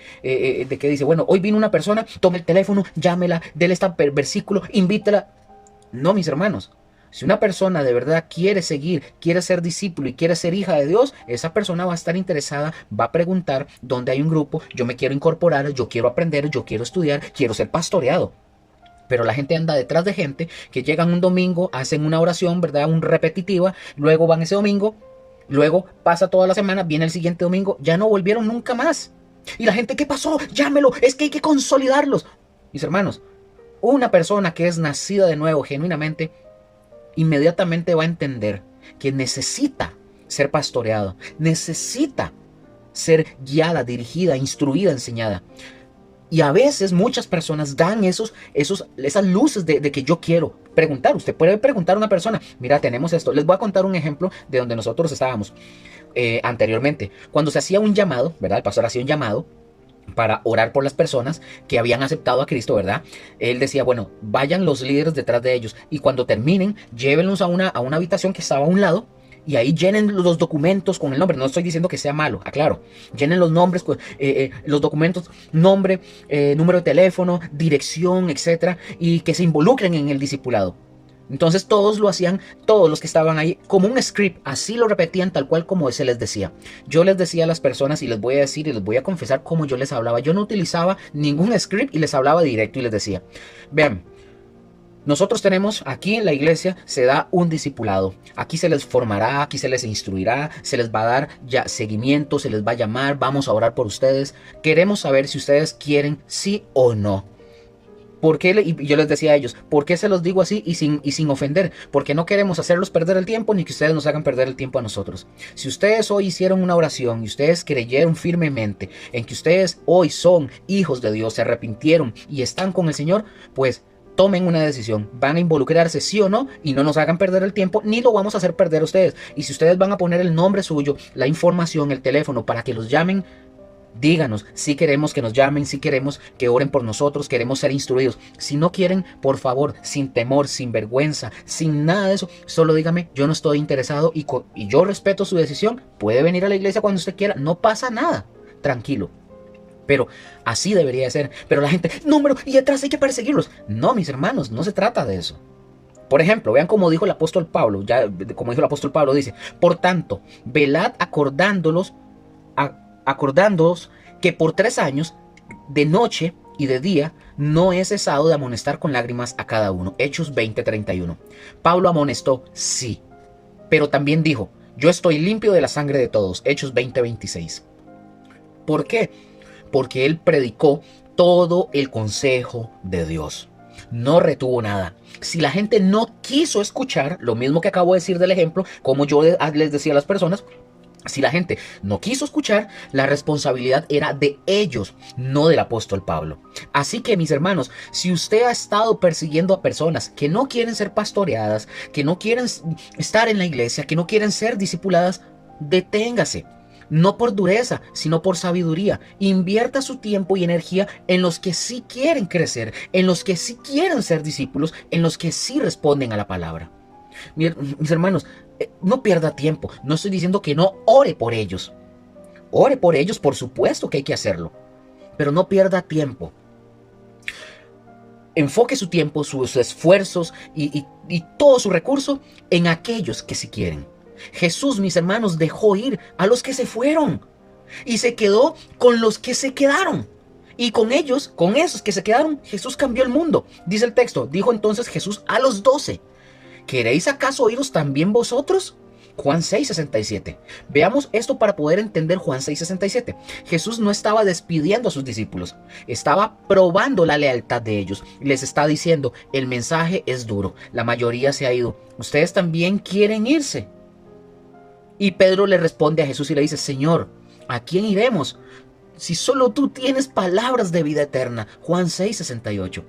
Speaker 1: dice, bueno, hoy vino una persona, tome el teléfono, llámela, déle este versículo, invítela. No, mis hermanos. Si una persona de verdad quiere seguir, quiere ser discípulo y quiere ser hija de Dios, esa persona va a estar interesada, va a preguntar dónde hay un grupo, yo me quiero incorporar, yo quiero aprender, yo quiero estudiar, quiero ser pastoreado. Pero la gente anda detrás de gente que llegan un domingo, hacen una oración, ¿verdad? Un repetitiva, luego van ese domingo, luego pasa toda la semana, viene el siguiente domingo, ya no volvieron nunca más. Y la gente, ¿qué pasó? Llámelo, es que hay que consolidarlos. Mis hermanos, una persona que es nacida de nuevo genuinamente, inmediatamente va a entender que necesita ser pastoreado, necesita ser guiada, dirigida, instruida, enseñada. Y a veces muchas personas dan esas luces de que yo quiero preguntar. Usted puede preguntar a una persona, mira, tenemos esto. Les voy a contar un ejemplo de donde nosotros estábamos anteriormente. Cuando se hacía un llamado, ¿verdad? El pastor hacía un llamado para orar por las personas que habían aceptado a Cristo, ¿verdad? Él decía, bueno, vayan los líderes detrás de ellos y cuando terminen, llévenlos a una habitación que estaba a un lado y ahí llenen los documentos con el nombre. No estoy diciendo que sea malo, aclaro. Llenen los nombres, los documentos, nombre, número de teléfono, dirección, etcétera, y que se involucren en el discipulado. Entonces todos lo hacían, todos los que estaban ahí, como un script, así lo repetían tal cual como se les decía. Yo les decía a las personas y les voy a decir y les voy a confesar cómo yo les hablaba. Yo no utilizaba ningún script y les hablaba directo y les decía, vean, nosotros tenemos aquí en la iglesia, se da un discipulado. Aquí se les formará, aquí se les instruirá, se les va a dar ya seguimiento, se les va a llamar, vamos a orar por ustedes. Queremos saber si ustedes quieren sí o no. ¿Por qué? Y yo les decía a ellos, ¿por qué se los digo así y sin ofender? Porque no queremos hacerlos perder el tiempo ni que ustedes nos hagan perder el tiempo a nosotros. Si ustedes hoy hicieron una oración y ustedes creyeron firmemente en que ustedes hoy son hijos de Dios, se arrepintieron y están con el Señor, pues tomen una decisión. Van a involucrarse sí o no y no nos hagan perder el tiempo ni lo vamos a hacer perder a ustedes. Y si ustedes van a poner el nombre suyo, la información, el teléfono para que los llamen, díganos, si queremos que nos llamen, si queremos que oren por nosotros, queremos ser instruidos. Si no quieren, por favor, sin temor, sin vergüenza, sin nada de eso, solo dígame, yo no estoy interesado y yo respeto su decisión. Puede venir a la iglesia cuando usted quiera, no pasa nada, tranquilo. Pero así debería ser. Pero la gente, número, y detrás hay que perseguirlos. No, mis hermanos, no se trata de eso. Por ejemplo, vean como dijo el apóstol Pablo, como dijo el apóstol Pablo, dice, por tanto, velad acordándoos que por 3 años, de noche y de día, no he cesado de amonestar con lágrimas a cada uno. Hechos 20:31. Pablo amonestó, sí, pero también dijo, yo estoy limpio de la sangre de todos. Hechos 20:26. ¿Por qué? Porque él predicó todo el consejo de Dios. No retuvo nada. Si la gente no quiso escuchar, lo mismo que acabo de decir del ejemplo, como yo les decía a las personas, si la gente no quiso escuchar, la responsabilidad era de ellos, no del apóstol Pablo. Así que, mis hermanos, si usted ha estado persiguiendo a personas que no quieren ser pastoreadas, que no quieren estar en la iglesia, que no quieren ser discipuladas, deténgase. No por dureza, sino por sabiduría. Invierta su tiempo y energía en los que sí quieren crecer, en los que sí quieren ser discípulos, en los que sí responden a la palabra. Mis hermanos, no pierda tiempo. No estoy diciendo que no ore por ellos. Ore por ellos, por supuesto que hay que hacerlo. Pero no pierda tiempo. Enfoque su tiempo, sus esfuerzos y todo su recurso en aquellos que sí quieren. Jesús, mis hermanos, dejó ir a los que se fueron y se quedó con los que se quedaron. Y con ellos, con esos que se quedaron, Jesús cambió el mundo. Dice el texto, dijo entonces Jesús a los 12, ¿queréis acaso iros también vosotros? Juan 6:67. Veamos esto para poder entender Juan 6:67. Jesús no estaba despidiendo a sus discípulos, estaba probando la lealtad de ellos. Les está diciendo, el mensaje es duro, la mayoría se ha ido, ustedes también quieren irse. Y Pedro le responde a Jesús y le dice, Señor, ¿a quién iremos? Si solo tú tienes palabras de vida eterna. Juan 6:68.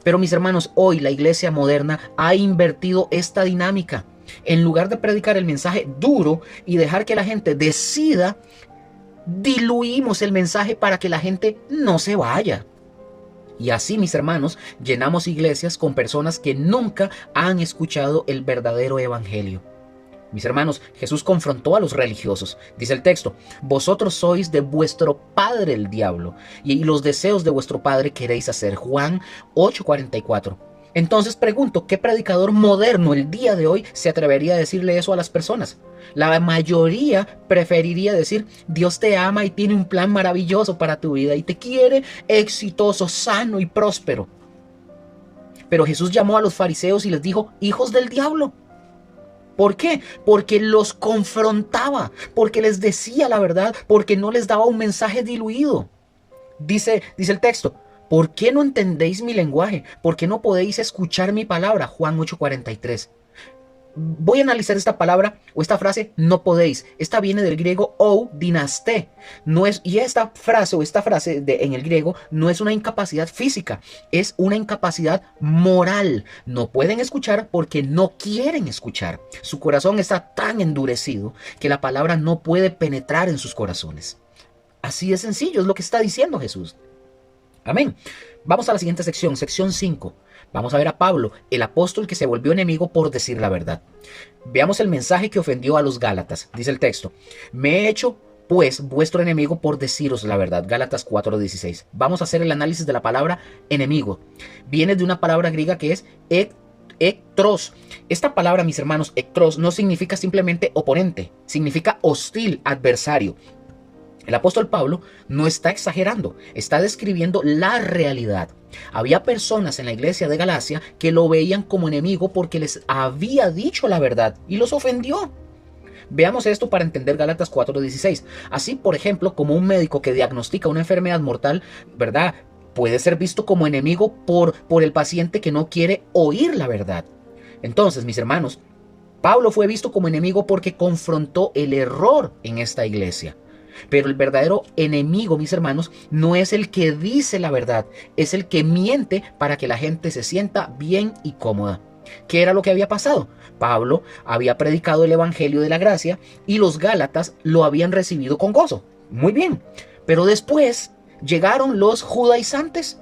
Speaker 1: Pero mis hermanos, hoy la iglesia moderna ha invertido esta dinámica. En lugar de predicar el mensaje duro y dejar que la gente decida, diluimos el mensaje para que la gente no se vaya. Y así, mis hermanos, llenamos iglesias con personas que nunca han escuchado el verdadero evangelio. Mis hermanos, Jesús confrontó a los religiosos. Dice el texto, vosotros sois de vuestro padre el diablo, y los deseos de vuestro padre queréis hacer. Juan 8:44. Entonces pregunto, ¿qué predicador moderno el día de hoy se atrevería a decirle eso a las personas? La mayoría preferiría decir, Dios te ama y tiene un plan maravilloso para tu vida y te quiere exitoso, sano y próspero. Pero Jesús llamó a los fariseos y les dijo, hijos del diablo. ¿Por qué? Porque los confrontaba, porque les decía la verdad, porque no les daba un mensaje diluido. Dice el texto, ¿por qué no entendéis mi lenguaje? ¿Por qué no podéis escuchar mi palabra? Juan 8:43. Voy a analizar esta palabra o esta frase, no podéis. Esta viene del griego ou dinasté. Y esta frase en el griego no es una incapacidad física, es una incapacidad moral. No pueden escuchar porque no quieren escuchar. Su corazón está tan endurecido que la palabra no puede penetrar en sus corazones. Así de sencillo es lo que está diciendo Jesús. Amén. Vamos a la siguiente sección, sección 5. Vamos a ver a Pablo, el apóstol que se volvió enemigo por decir la verdad. Veamos el mensaje que ofendió a los Gálatas. Dice el texto, me he hecho pues vuestro enemigo por deciros la verdad. Gálatas 4:16. Vamos a hacer el análisis de la palabra enemigo. Viene de una palabra griega que es ektros. Esta palabra, mis hermanos, ektros, no significa simplemente oponente, significa hostil, adversario. El apóstol Pablo no está exagerando, está describiendo la realidad. Había personas en la iglesia de Galacia que lo veían como enemigo porque les había dicho la verdad y los ofendió. Veamos esto para entender Gálatas 4:16. Así, por ejemplo, como un médico que diagnostica una enfermedad mortal, ¿verdad?, puede ser visto como enemigo por el paciente que no quiere oír la verdad. Entonces, mis hermanos, Pablo fue visto como enemigo porque confrontó el error en esta iglesia. Pero el verdadero enemigo, mis hermanos, no es el que dice la verdad, es el que miente para que la gente se sienta bien y cómoda. ¿Qué era lo que había pasado? Pablo había predicado el evangelio de la gracia y los gálatas lo habían recibido con gozo. Muy bien, pero después llegaron los judaizantes,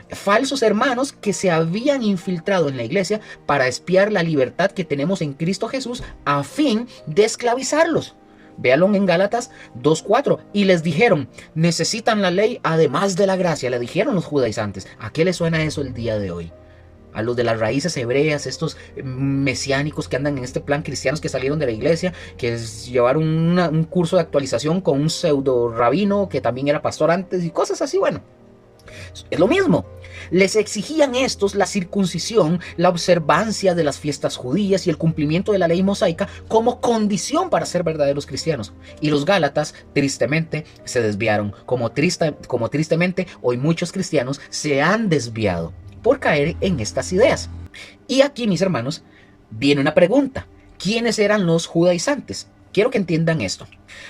Speaker 1: falsos hermanos que se habían infiltrado en la iglesia para espiar la libertad que tenemos en Cristo Jesús a fin de esclavizarlos. Véanlo en Gálatas 2:4. Y les dijeron, necesitan la ley además de la gracia. Le dijeron los judaizantes. ¿A qué le suena eso el día de hoy? A los de las raíces hebreas, estos mesiánicos que andan en este plan, cristianos que salieron de la iglesia, que llevaron un curso de actualización con un pseudo rabino que también era pastor antes y cosas así. Bueno, es lo mismo. Les exigían estos la circuncisión, la observancia de las fiestas judías y el cumplimiento de la ley mosaica como condición para ser verdaderos cristianos. Y los gálatas, tristemente, se desviaron. Como tristemente, hoy muchos cristianos se han desviado por caer en estas ideas. Y aquí, mis hermanos, viene una pregunta. ¿Quiénes eran los judaizantes? Quiero que entiendan esto.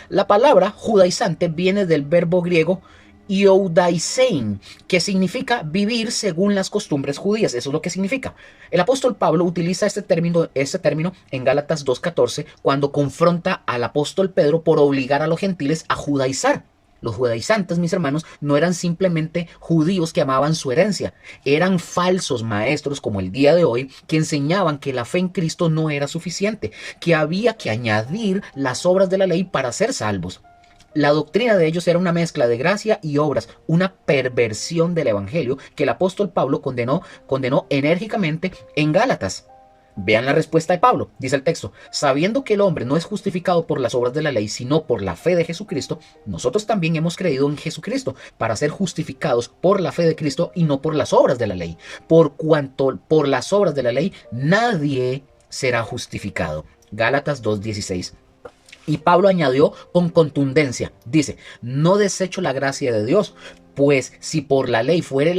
Speaker 1: La palabra judaizante viene del verbo griego ioudaisen, que significa vivir según las costumbres judías. Eso es lo que significa. El apóstol Pablo utiliza este término en Gálatas 2:14 cuando confronta al apóstol Pedro por obligar a los gentiles a judaizar. Los judaizantes, mis hermanos, no eran simplemente judíos que amaban su herencia, eran falsos maestros como el día de hoy que enseñaban que la fe en Cristo no era suficiente, que había que añadir las obras de la ley para ser salvos. La doctrina de ellos era una mezcla de gracia y obras, una perversión del evangelio que el apóstol Pablo condenó enérgicamente en Gálatas. Vean la respuesta de Pablo, dice el texto, sabiendo que el hombre no es justificado por las obras de la ley, sino por la fe de Jesucristo, nosotros también hemos creído en Jesucristo para ser justificados por la fe de Cristo y no por las obras de la ley, por cuanto por las obras de la ley nadie será justificado. Gálatas 2:16. Y Pablo añadió con contundencia, dice, no desecho la gracia de Dios, pues si por la ley fuese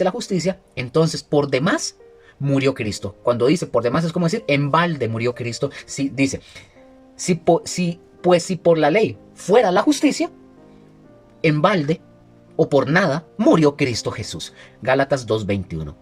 Speaker 1: la justicia, entonces por demás murió Cristo. Cuando dice por demás es como decir, en balde murió Cristo. Si, dice, pues si por la ley fuera la justicia, en balde o por nada murió Cristo Jesús. Gálatas 2:21.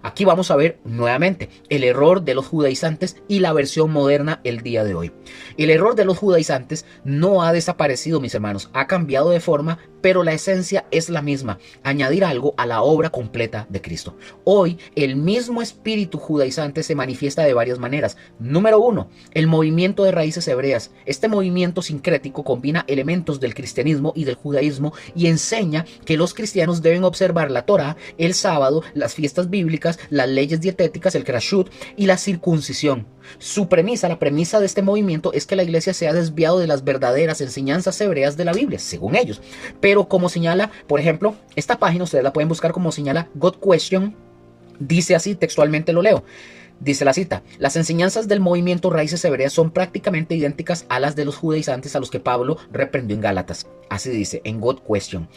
Speaker 1: Aquí vamos a ver nuevamente el error de los judaizantes y la versión moderna el día de hoy. El error de los judaizantes no ha desaparecido, mis hermanos, ha cambiado de forma, pero la esencia es la misma, añadir algo a la obra completa de Cristo. Hoy el mismo espíritu judaizante se manifiesta de varias maneras. Número 1, el movimiento de raíces hebreas. Este movimiento sincrético combina elementos del cristianismo y del judaísmo y enseña que los cristianos deben observar la Torá, el sábado, las fiestas bíblicas, las leyes dietéticas, el kashrut y la circuncisión. Su premisa, la premisa de este movimiento es que la iglesia se ha desviado de las verdaderas enseñanzas hebreas de la Biblia, según ellos. Pero como señala, por ejemplo, esta página, ustedes la pueden buscar como señala God Question, dice así, textualmente lo leo. Dice la cita, las enseñanzas del movimiento Raíces Hebreas son prácticamente idénticas a las de los judaizantes a los que Pablo reprendió en Gálatas. Así dice, en God Question.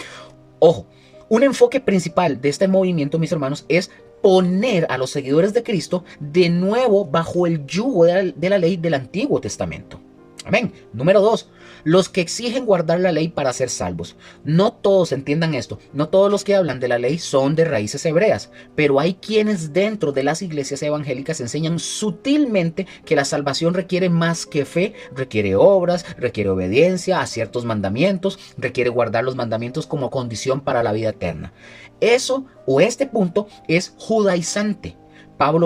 Speaker 1: Ojo, un enfoque principal de este movimiento, mis hermanos, es poner a los seguidores de Cristo de nuevo bajo el yugo de la ley del Antiguo Testamento. Amén. Número 2, los que exigen guardar la ley para ser salvos. No todos entiendan esto, no todos los que hablan de la ley son de raíces hebreas, pero hay quienes dentro de las iglesias evangélicas enseñan sutilmente que la salvación requiere más que fe, requiere obras, requiere obediencia a ciertos mandamientos, requiere guardar los mandamientos como condición para la vida eterna. Eso o este punto es judaizante.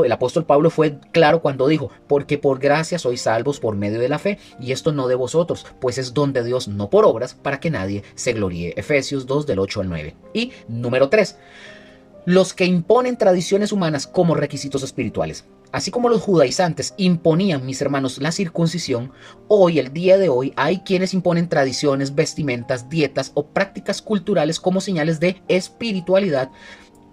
Speaker 1: El apóstol Pablo fue claro cuando dijo, porque por gracia sois salvos por medio de la fe, y esto no de vosotros, pues es don de Dios, no por obras, para que nadie se gloríe. Efesios 2 del 8 al 9. Y número 3, los que imponen tradiciones humanas como requisitos espirituales. Así como los judaizantes imponían, mis hermanos, la circuncisión, hoy, el día de hoy, hay quienes imponen tradiciones, vestimentas, dietas o prácticas culturales como señales de espiritualidad.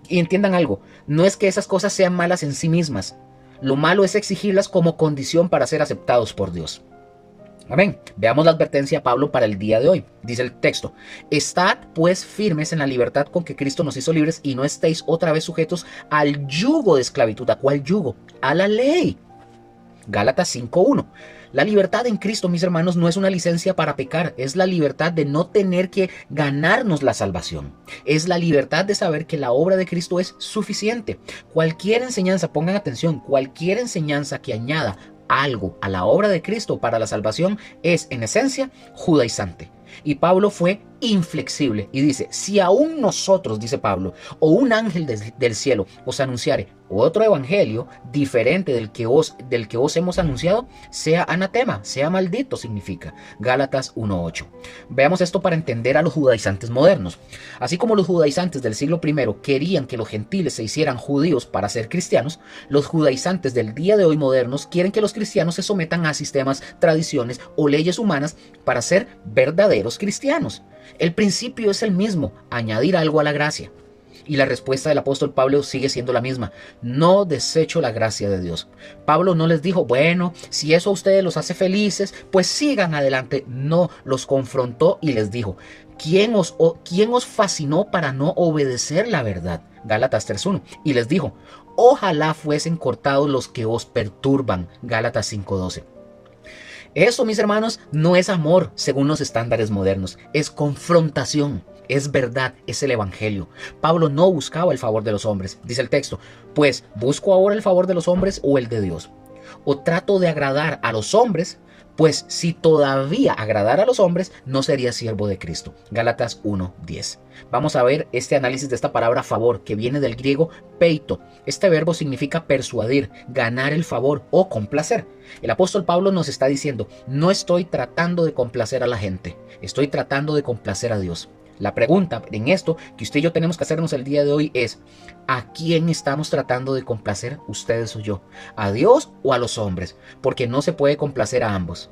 Speaker 1: Y entiendan algo, no es que esas cosas sean malas en sí mismas. Lo malo es exigirlas como condición para ser aceptados por Dios. Amén. Veamos la advertencia de Pablo para el día de hoy. Dice el texto, estad pues firmes en la libertad con que Cristo nos hizo libres y no estéis otra vez sujetos al yugo de esclavitud. ¿A cuál yugo? A la ley. Gálatas 5:1. La libertad en Cristo, mis hermanos, no es una licencia para pecar, es la libertad de no tener que ganarnos la salvación. Es la libertad de saber que la obra de Cristo es suficiente. Cualquier enseñanza, pongan atención, cualquier enseñanza que añada algo a la obra de Cristo para la salvación es, en esencia, judaizante. Y Pablo fue inflexible y dice, si aún nosotros, dice Pablo, o un ángel del cielo os anunciare otro evangelio diferente del que os hemos anunciado, sea anatema, sea maldito, significa. Gálatas 1:8. Veamos esto para entender a los judaizantes modernos. Así como los judaizantes del siglo I querían que los gentiles se hicieran judíos para ser cristianos, los judaizantes del día de hoy modernos quieren que los cristianos se sometan a sistemas, tradiciones o leyes humanas para ser verdaderos cristianos. El principio es el mismo, añadir algo a la gracia. Y la respuesta del apóstol Pablo sigue siendo la misma. No desecho la gracia de Dios. Pablo no les dijo, bueno, si eso a ustedes los hace felices, pues sigan adelante. No, los confrontó y les dijo, ¿quién os fascinó para no obedecer la verdad? Gálatas 3:1. Y les dijo, ojalá fuesen cortados los que os perturban. Gálatas 5:12. Eso, mis hermanos, no es amor según los estándares modernos, es confrontación, es verdad, es el evangelio. Pablo no buscaba el favor de los hombres, dice el texto, pues ¿busco ahora el favor de los hombres o el de Dios? ¿O trato de agradar a los hombres? Pues si todavía agradara a los hombres, no sería siervo de Cristo. Gálatas 1:10. Vamos a ver este análisis de esta palabra favor, que viene del griego peito. Este verbo significa persuadir, ganar el favor o complacer. El apóstol Pablo nos está diciendo, no estoy tratando de complacer a la gente, estoy tratando de complacer a Dios. La pregunta en esto que usted y yo tenemos que hacernos el día de hoy es, ¿a quién estamos tratando de complacer, ustedes o yo? ¿A Dios o a los hombres? Porque no se puede complacer a ambos.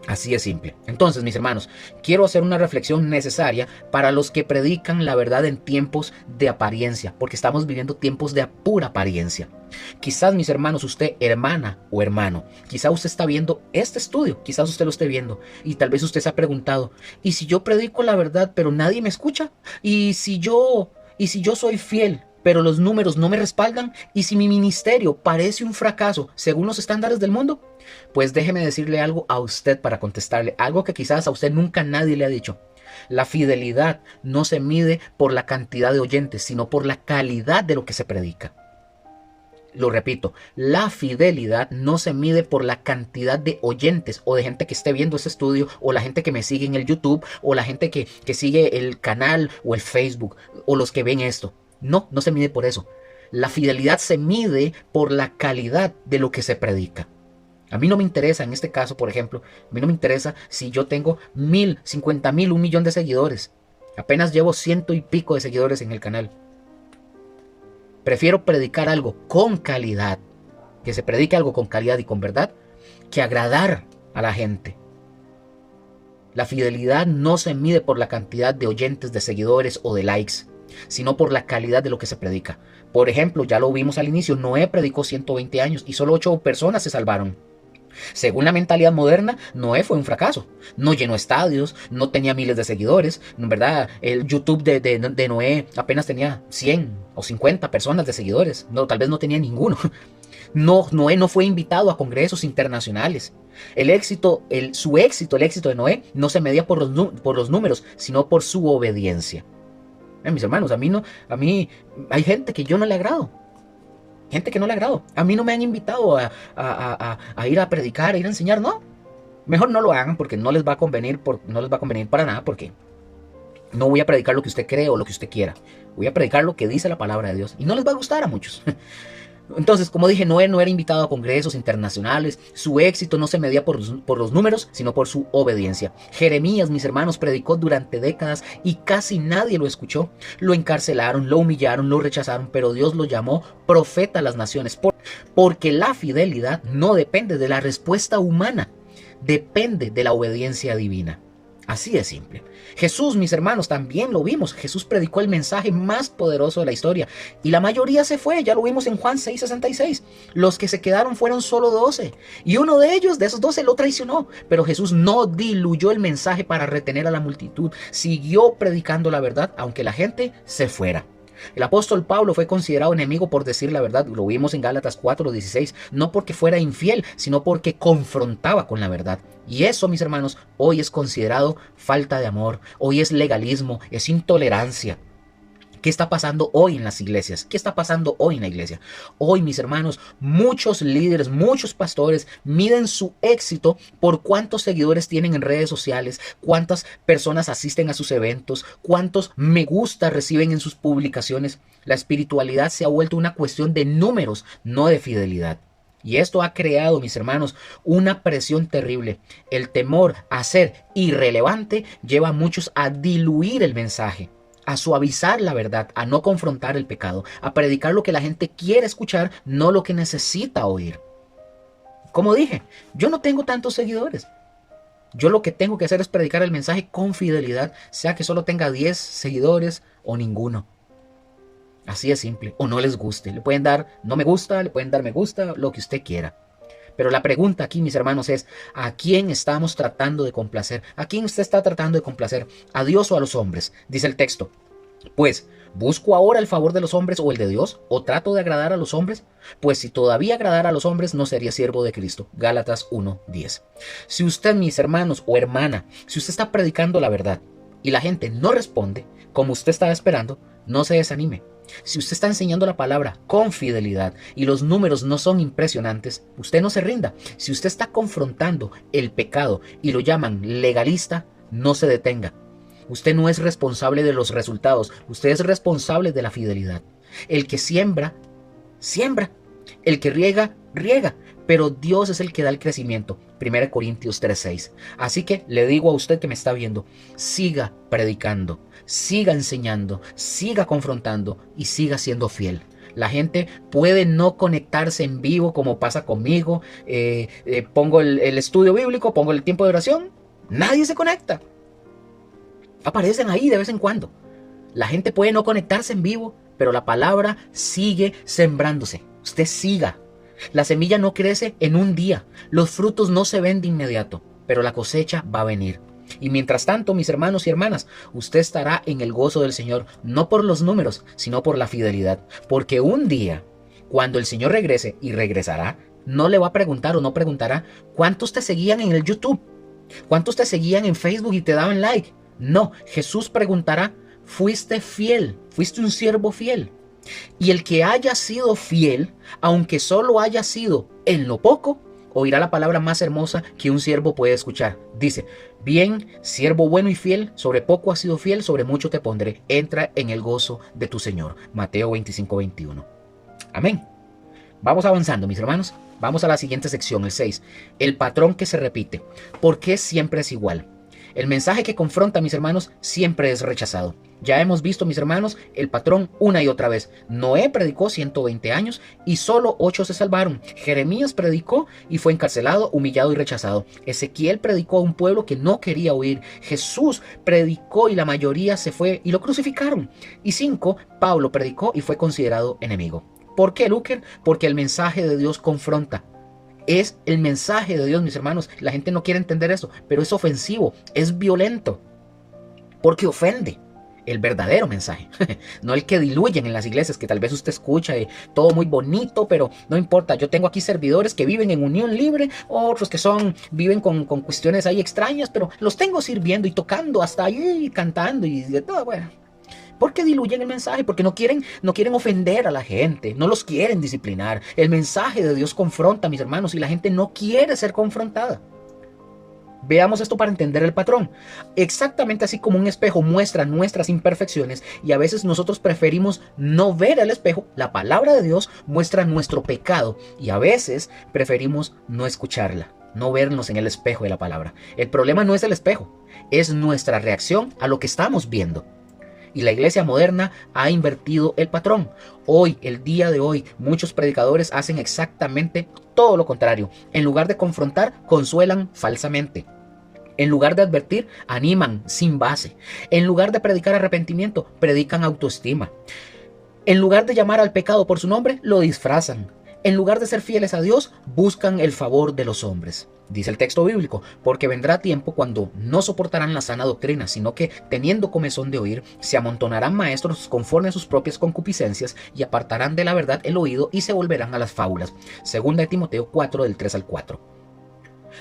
Speaker 1: Así es simple. Entonces, mis hermanos, quiero hacer una reflexión necesaria para los que predican la verdad en tiempos de apariencia, porque estamos viviendo tiempos de pura apariencia. Quizás, mis hermanos, usted, hermana o hermano, quizás usted está viendo este estudio, quizás usted lo esté viendo, y tal vez usted se ha preguntado, ¿y si yo predico la verdad pero nadie me escucha? ¿Y si yo soy fiel, pero los números no me respaldan? ¿Y si mi ministerio parece un fracaso según los estándares del mundo? Pues déjeme decirle algo a usted para contestarle, algo que quizás a usted nunca nadie le ha dicho. La fidelidad no se mide por la cantidad de oyentes, sino por la calidad de lo que se predica. Lo repito, la fidelidad no se mide por la cantidad de oyentes o de gente que esté viendo este estudio, o la gente que me sigue en el YouTube, o la gente que sigue el canal o el Facebook, o los que ven esto. No, no se mide por eso. La fidelidad se mide por la calidad de lo que se predica. A mí no me interesa, en este caso, por ejemplo, a mí no me interesa si yo tengo 1000, 50,000, 1,000,000 de seguidores. Apenas llevo 100 y pico de seguidores en el canal. Prefiero predicar algo con calidad, que se predique algo con calidad y con verdad, que agradar a la gente. La fidelidad no se mide por la cantidad de oyentes, de seguidores o de likes, sino por la calidad de lo que se predica. Por ejemplo, ya lo vimos al inicio, Noé predicó 120 años y solo 8 personas se salvaron. Según la mentalidad moderna, Noé fue un fracaso. No llenó estadios, no tenía miles de seguidores, ¿verdad? El YouTube de Noé apenas tenía 100 o 50 personas de seguidores. No, tal vez no tenía ninguno. No, Noé no fue invitado a congresos internacionales. El éxito de Noé no se medía por los números, sino por su obediencia. Mis hermanos, a mí hay gente que yo no le agrado. Gente que no le agrado. A mí no me han invitado a ir a predicar, a ir a enseñar, no. Mejor no lo hagan porque no les va a convenir, no les va a convenir para nada, porque no voy a predicar lo que usted cree o lo que usted quiera. Voy a predicar lo que dice la palabra de Dios y no les va a gustar a muchos. Entonces, como dije, Noé no era invitado a congresos internacionales. Su éxito no se medía por los números, sino por su obediencia. Jeremías, mis hermanos, predicó durante décadas y casi nadie lo escuchó. Lo encarcelaron, lo humillaron, lo rechazaron, pero Dios lo llamó profeta a las naciones. Porque la fidelidad no depende de la respuesta humana, depende de la obediencia divina. Así de simple. Jesús, mis hermanos, también lo vimos. Jesús predicó el mensaje más poderoso de la historia y la mayoría se fue. Ya lo vimos en Juan 6:66. Los que se quedaron fueron solo 12 y uno de ellos, de esos 12, lo traicionó. Pero Jesús no diluyó el mensaje para retener a la multitud. Siguió predicando la verdad aunque la gente se fuera. El apóstol Pablo fue considerado enemigo por decir la verdad, lo vimos en Gálatas 4:16, no porque fuera infiel, sino porque confrontaba con la verdad. Y eso, mis hermanos, hoy es considerado falta de amor, hoy es legalismo, es intolerancia. ¿Qué está pasando hoy en las iglesias? ¿Qué está pasando hoy en la iglesia? Hoy, mis hermanos, muchos líderes, muchos pastores miden su éxito por cuántos seguidores tienen en redes sociales, cuántas personas asisten a sus eventos, cuántos me gusta reciben en sus publicaciones. La espiritualidad se ha vuelto una cuestión de números, no de fidelidad. Y esto ha creado, mis hermanos, una presión terrible. El temor a ser irrelevante lleva a muchos a diluir el mensaje, a suavizar la verdad, a no confrontar el pecado, a predicar lo que la gente quiere escuchar, no lo que necesita oír. Como dije, yo no tengo tantos seguidores. Yo lo que tengo que hacer es predicar el mensaje con fidelidad, sea que solo tenga 10 seguidores o ninguno. Así de simple. O no les guste. Le pueden dar no me gusta, le pueden dar me gusta, lo que usted quiera. Pero la pregunta aquí, mis hermanos, es ¿a quién estamos tratando de complacer? ¿A quién usted está tratando de complacer? ¿A Dios o a los hombres? Dice el texto. Pues, ¿busco ahora el favor de los hombres o el de Dios? ¿O trato de agradar a los hombres? Pues si todavía agradara a los hombres, no sería siervo de Cristo. Gálatas 1:10. Si usted, mis hermanos o hermana, si usted está predicando la verdad y la gente no responde como usted estaba esperando, no se desanime. Si usted está enseñando la palabra con fidelidad y los números no son impresionantes, usted no se rinda. Si usted está confrontando el pecado y lo llaman legalista, no se detenga. Usted no es responsable de los resultados, usted es responsable de la fidelidad. El que siembra, siembra. El que riega, riega. Pero Dios es el que da el crecimiento. 1 Corintios 3:6. Así que le digo a usted que me está viendo, siga predicando, siga enseñando, siga confrontando y siga siendo fiel. La gente puede no conectarse en vivo como pasa conmigo. Pongo el estudio bíblico, pongo el tiempo de oración. Nadie se conecta. Aparecen ahí de vez en cuando. La gente puede no conectarse en vivo, pero la palabra sigue sembrándose. Usted siga. La semilla no crece en un día. Los frutos no se ven de inmediato, pero la cosecha va a venir. Y mientras tanto, mis hermanos y hermanas, usted estará en el gozo del Señor, no por los números, sino por la fidelidad. Porque un día, cuando el Señor regrese, y regresará, no le va a preguntar o no preguntará cuántos te seguían en el YouTube, cuántos te seguían en Facebook y te daban like. No, Jesús preguntará, fuiste fiel, fuiste un siervo fiel. Y el que haya sido fiel, aunque solo haya sido en lo poco, oirá la palabra más hermosa que un siervo puede escuchar. Dice, bien, siervo bueno y fiel, sobre poco has sido fiel, sobre mucho te pondré. Entra en el gozo de tu Señor. Mateo 25:21. Amén. Vamos avanzando, mis hermanos. Vamos a la siguiente sección, el 6. El patrón que se repite. ¿Por qué siempre es igual? El mensaje que confronta, mis hermanos, siempre es rechazado. Ya hemos visto, mis hermanos, el patrón una y otra vez. Noé predicó 120 años y solo 8 se salvaron. Jeremías predicó y fue encarcelado, humillado y rechazado. Ezequiel predicó a un pueblo que no quería oír. Jesús predicó y la mayoría se fue y lo crucificaron. Y 5, Pablo predicó y fue considerado enemigo. ¿Por qué, Luker? Porque el mensaje de Dios confronta. Es el mensaje de Dios, mis hermanos. La gente no quiere entender eso, pero es ofensivo, es violento, porque ofende el verdadero mensaje, no el que diluyen en las iglesias, que tal vez usted escucha y todo muy bonito, pero no importa. Yo tengo aquí servidores que viven en unión libre, otros que viven con cuestiones ahí extrañas, pero los tengo sirviendo y tocando hasta ahí, cantando y de todo, bueno. ¿Por qué diluyen el mensaje? Porque no quieren ofender a la gente, no los quieren disciplinar. El mensaje de Dios confronta, mis hermanos, y la gente no quiere ser confrontada. Veamos esto para entender el patrón. Exactamente así como un espejo muestra nuestras imperfecciones y a veces nosotros preferimos no ver el espejo, la palabra de Dios muestra nuestro pecado y a veces preferimos no escucharla, no vernos en el espejo de la palabra. El problema no es el espejo, es nuestra reacción a lo que estamos viendo. Y la iglesia moderna ha invertido el patrón. Hoy, el día de hoy, muchos predicadores hacen exactamente todo lo contrario. En lugar de confrontar, consuelan falsamente. En lugar de advertir, animan sin base. En lugar de predicar arrepentimiento, predican autoestima. En lugar de llamar al pecado por su nombre, lo disfrazan. En lugar de ser fieles a Dios, buscan el favor de los hombres. Dice el texto bíblico, porque vendrá tiempo cuando no soportarán la sana doctrina, sino que, teniendo comezón de oír, se amontonarán maestros conforme a sus propias concupiscencias y apartarán de la verdad el oído y se volverán a las fábulas. Segunda de Timoteo 4, del 3 al 4.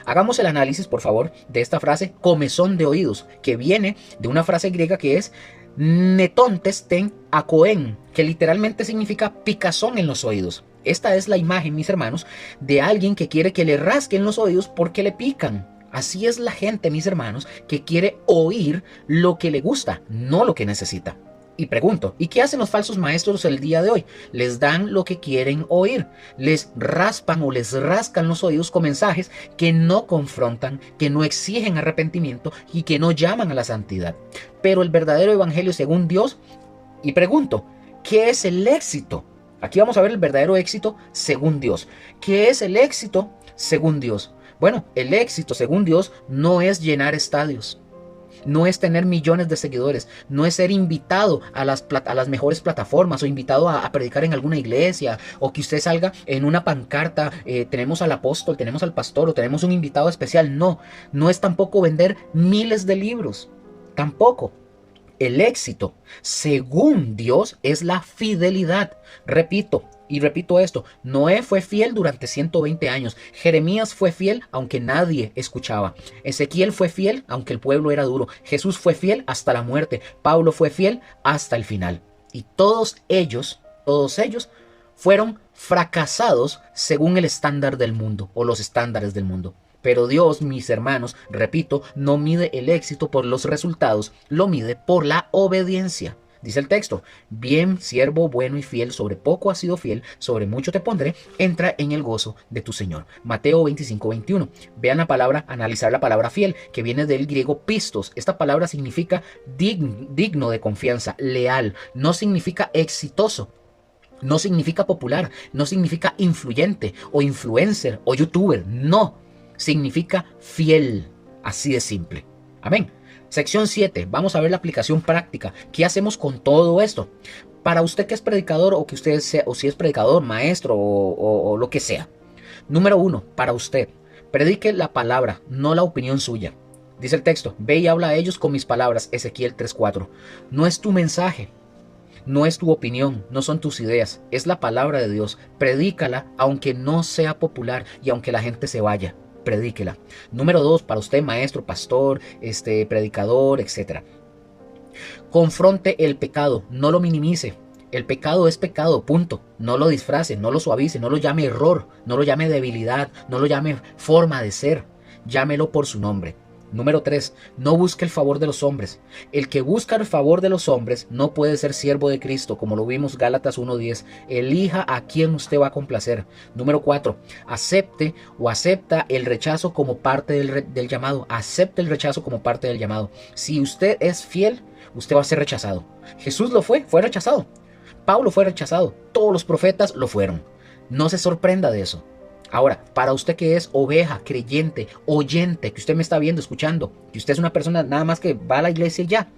Speaker 1: Hagamos el análisis, por favor, de esta frase comezón de oídos, que viene de una frase griega que es netontes ten akoen, que literalmente significa picazón en los oídos. Esta es la imagen, mis hermanos, de alguien que quiere que le rasquen los oídos porque le pican. Así es la gente, mis hermanos, que quiere oír lo que le gusta, no lo que necesita. Y pregunto, ¿y qué hacen los falsos maestros el día de hoy? Les dan lo que quieren oír, les raspan o les rascan los oídos con mensajes que no confrontan, que no exigen arrepentimiento y que no llaman a la santidad. Pero el verdadero evangelio según Dios, y pregunto, ¿qué es el éxito? Aquí vamos a ver el verdadero éxito según Dios. ¿Qué es el éxito según Dios? Bueno, el éxito según Dios no es llenar estadios. No es tener millones de seguidores, no es ser invitado a las mejores plataformas o invitado a predicar en alguna iglesia o que usted salga en una pancarta, tenemos al apóstol, tenemos al pastor o tenemos un invitado especial. No, no es tampoco vender miles de libros, tampoco. El éxito, según Dios, es la fidelidad. Repito esto, Noé fue fiel durante 120 años. Jeremías fue fiel aunque nadie escuchaba. Ezequiel fue fiel aunque el pueblo era duro. Jesús fue fiel hasta la muerte. Pablo fue fiel hasta el final. Y todos ellos fueron fracasados según el estándar del mundo o los estándares del mundo. Pero Dios, mis hermanos, repito, no mide el éxito por los resultados, lo mide por la obediencia. Dice el texto, bien, siervo bueno y fiel, sobre poco has sido fiel, sobre mucho te pondré, entra en el gozo de tu Señor. Mateo 25:21. Vean la palabra, analizar la palabra fiel, que viene del griego pistos. Esta palabra significa digno de confianza, leal, no significa exitoso. No significa popular, no significa influyente o influencer o youtuber, no, significa fiel, así de simple. Amén. Sección 7, vamos a ver la aplicación práctica. ¿Qué hacemos con todo esto? Para usted que es predicador o que usted sea, o si es predicador, maestro o lo que sea. Número 1, para usted, predique la palabra, no la opinión suya. Dice el texto, ve y habla a ellos con mis palabras, Ezequiel 3:4. No es tu mensaje. No es tu opinión, no son tus ideas, es la palabra de Dios. Predícala aunque no sea popular y aunque la gente se vaya. Predíquela. Número 2, para usted, maestro, pastor, predicador, etc. Confronte el pecado, no lo minimice. El pecado es pecado, punto. No lo disfrace, no lo suavice, no lo llame error, no lo llame debilidad, no lo llame forma de ser. Llámelo por su nombre. Número 3, no busque el favor de los hombres. El que busca el favor de los hombres no puede ser siervo de Cristo, como lo vimos Gálatas 1:10. Elija a quien usted va a complacer. Número 4, acepte o acepta el rechazo como parte del llamado. Acepte el rechazo como parte del llamado. Si usted es fiel, usted va a ser rechazado. Jesús lo fue rechazado. Pablo fue rechazado. Todos los profetas lo fueron. No se sorprenda de eso. Ahora, para usted que es oveja, creyente, oyente, que usted me está viendo, escuchando, que usted es una persona nada más que va a la iglesia y ya.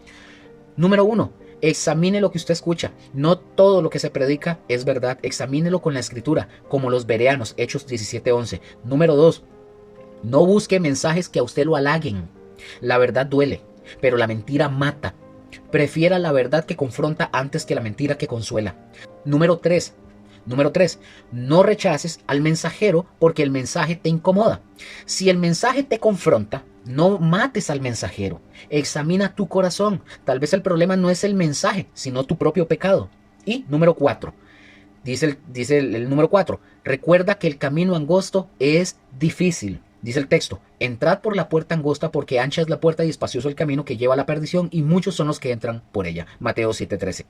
Speaker 1: Número 1, examine lo que usted escucha. No todo lo que se predica es verdad. Examínelo con la escritura, como los bereanos, Hechos 17:11. Número 2, no busque mensajes que a usted lo halaguen. La verdad duele, pero la mentira mata. Prefiera la verdad que confronta antes que la mentira que consuela. Número 3, no rechaces al mensajero porque el mensaje te incomoda. Si el mensaje te confronta, no mates al mensajero. Examina tu corazón. Tal vez el problema no es el mensaje, sino tu propio pecado. Y número 4, dice el número 4, recuerda que el camino angosto es difícil. Dice el texto, entrad por la puerta angosta porque ancha es la puerta y espacioso el camino que lleva a la perdición y muchos son los que entran por ella. Mateo 7:13.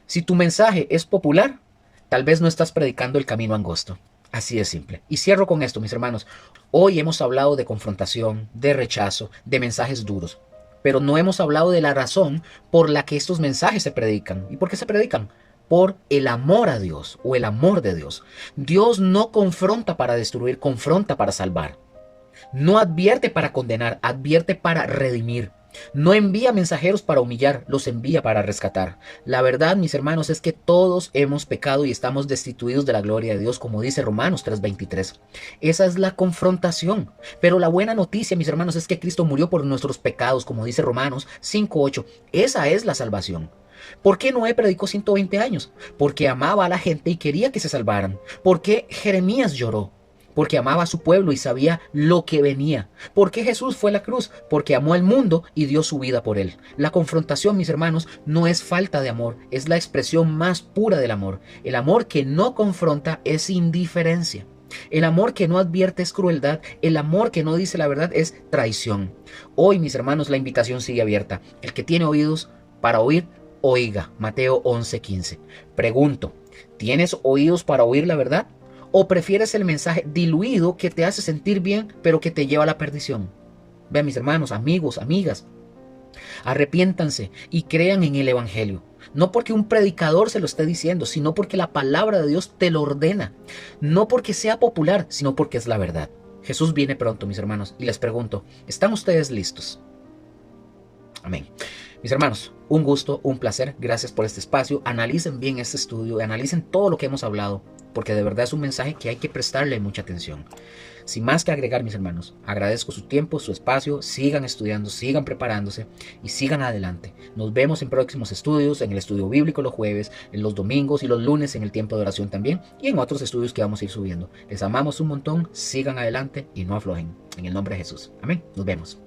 Speaker 1: Si tu mensaje es popular, tal vez no estás predicando el camino angosto. Así de simple. Y cierro con esto, mis hermanos. Hoy hemos hablado de confrontación, de rechazo, de mensajes duros. Pero no hemos hablado de la razón por la que estos mensajes se predican. ¿Y por qué se predican? Por el amor a Dios o el amor de Dios. Dios no confronta para destruir, confronta para salvar. No advierte para condenar, advierte para redimir. No envía mensajeros para humillar, los envía para rescatar. La verdad, mis hermanos, es que todos hemos pecado y estamos destituidos de la gloria de Dios, como dice Romanos 3:23. Esa es la confrontación. Pero la buena noticia, mis hermanos, es que Cristo murió por nuestros pecados, como dice Romanos 5:8. Esa es la salvación. ¿Por qué Noé predicó 120 años? Porque amaba a la gente y quería que se salvaran. ¿Por qué Jeremías lloró? Porque amaba a su pueblo y sabía lo que venía. ¿Por qué Jesús fue a la cruz? Porque amó al mundo y dio su vida por él. La confrontación, mis hermanos, no es falta de amor, es la expresión más pura del amor. El amor que no confronta es indiferencia. El amor que no advierte es crueldad. El amor que no dice la verdad es traición. Hoy, mis hermanos, la invitación sigue abierta. El que tiene oídos para oír, oiga. Mateo 11:15. Pregunto, ¿tienes oídos para oír la verdad? ¿O prefieres el mensaje diluido que te hace sentir bien, pero que te lleva a la perdición? Vean, mis hermanos, amigos, amigas, arrepiéntanse y crean en el Evangelio. No porque un predicador se lo esté diciendo, sino porque la palabra de Dios te lo ordena. No porque sea popular, sino porque es la verdad. Jesús viene pronto, mis hermanos, y les pregunto, ¿están ustedes listos? Amén. Mis hermanos, un gusto, un placer. Gracias por este espacio. Analicen bien este estudio, analicen todo lo que hemos hablado, porque de verdad es un mensaje que hay que prestarle mucha atención. Sin más que agregar, mis hermanos, agradezco su tiempo, su espacio. Sigan estudiando, sigan preparándose y sigan adelante. Nos vemos en próximos estudios, en el estudio bíblico los jueves, en los domingos y los lunes en el tiempo de oración también, y en otros estudios que vamos a ir subiendo. Les amamos un montón, sigan adelante y no aflojen. En el nombre de Jesús. Amén. Nos vemos.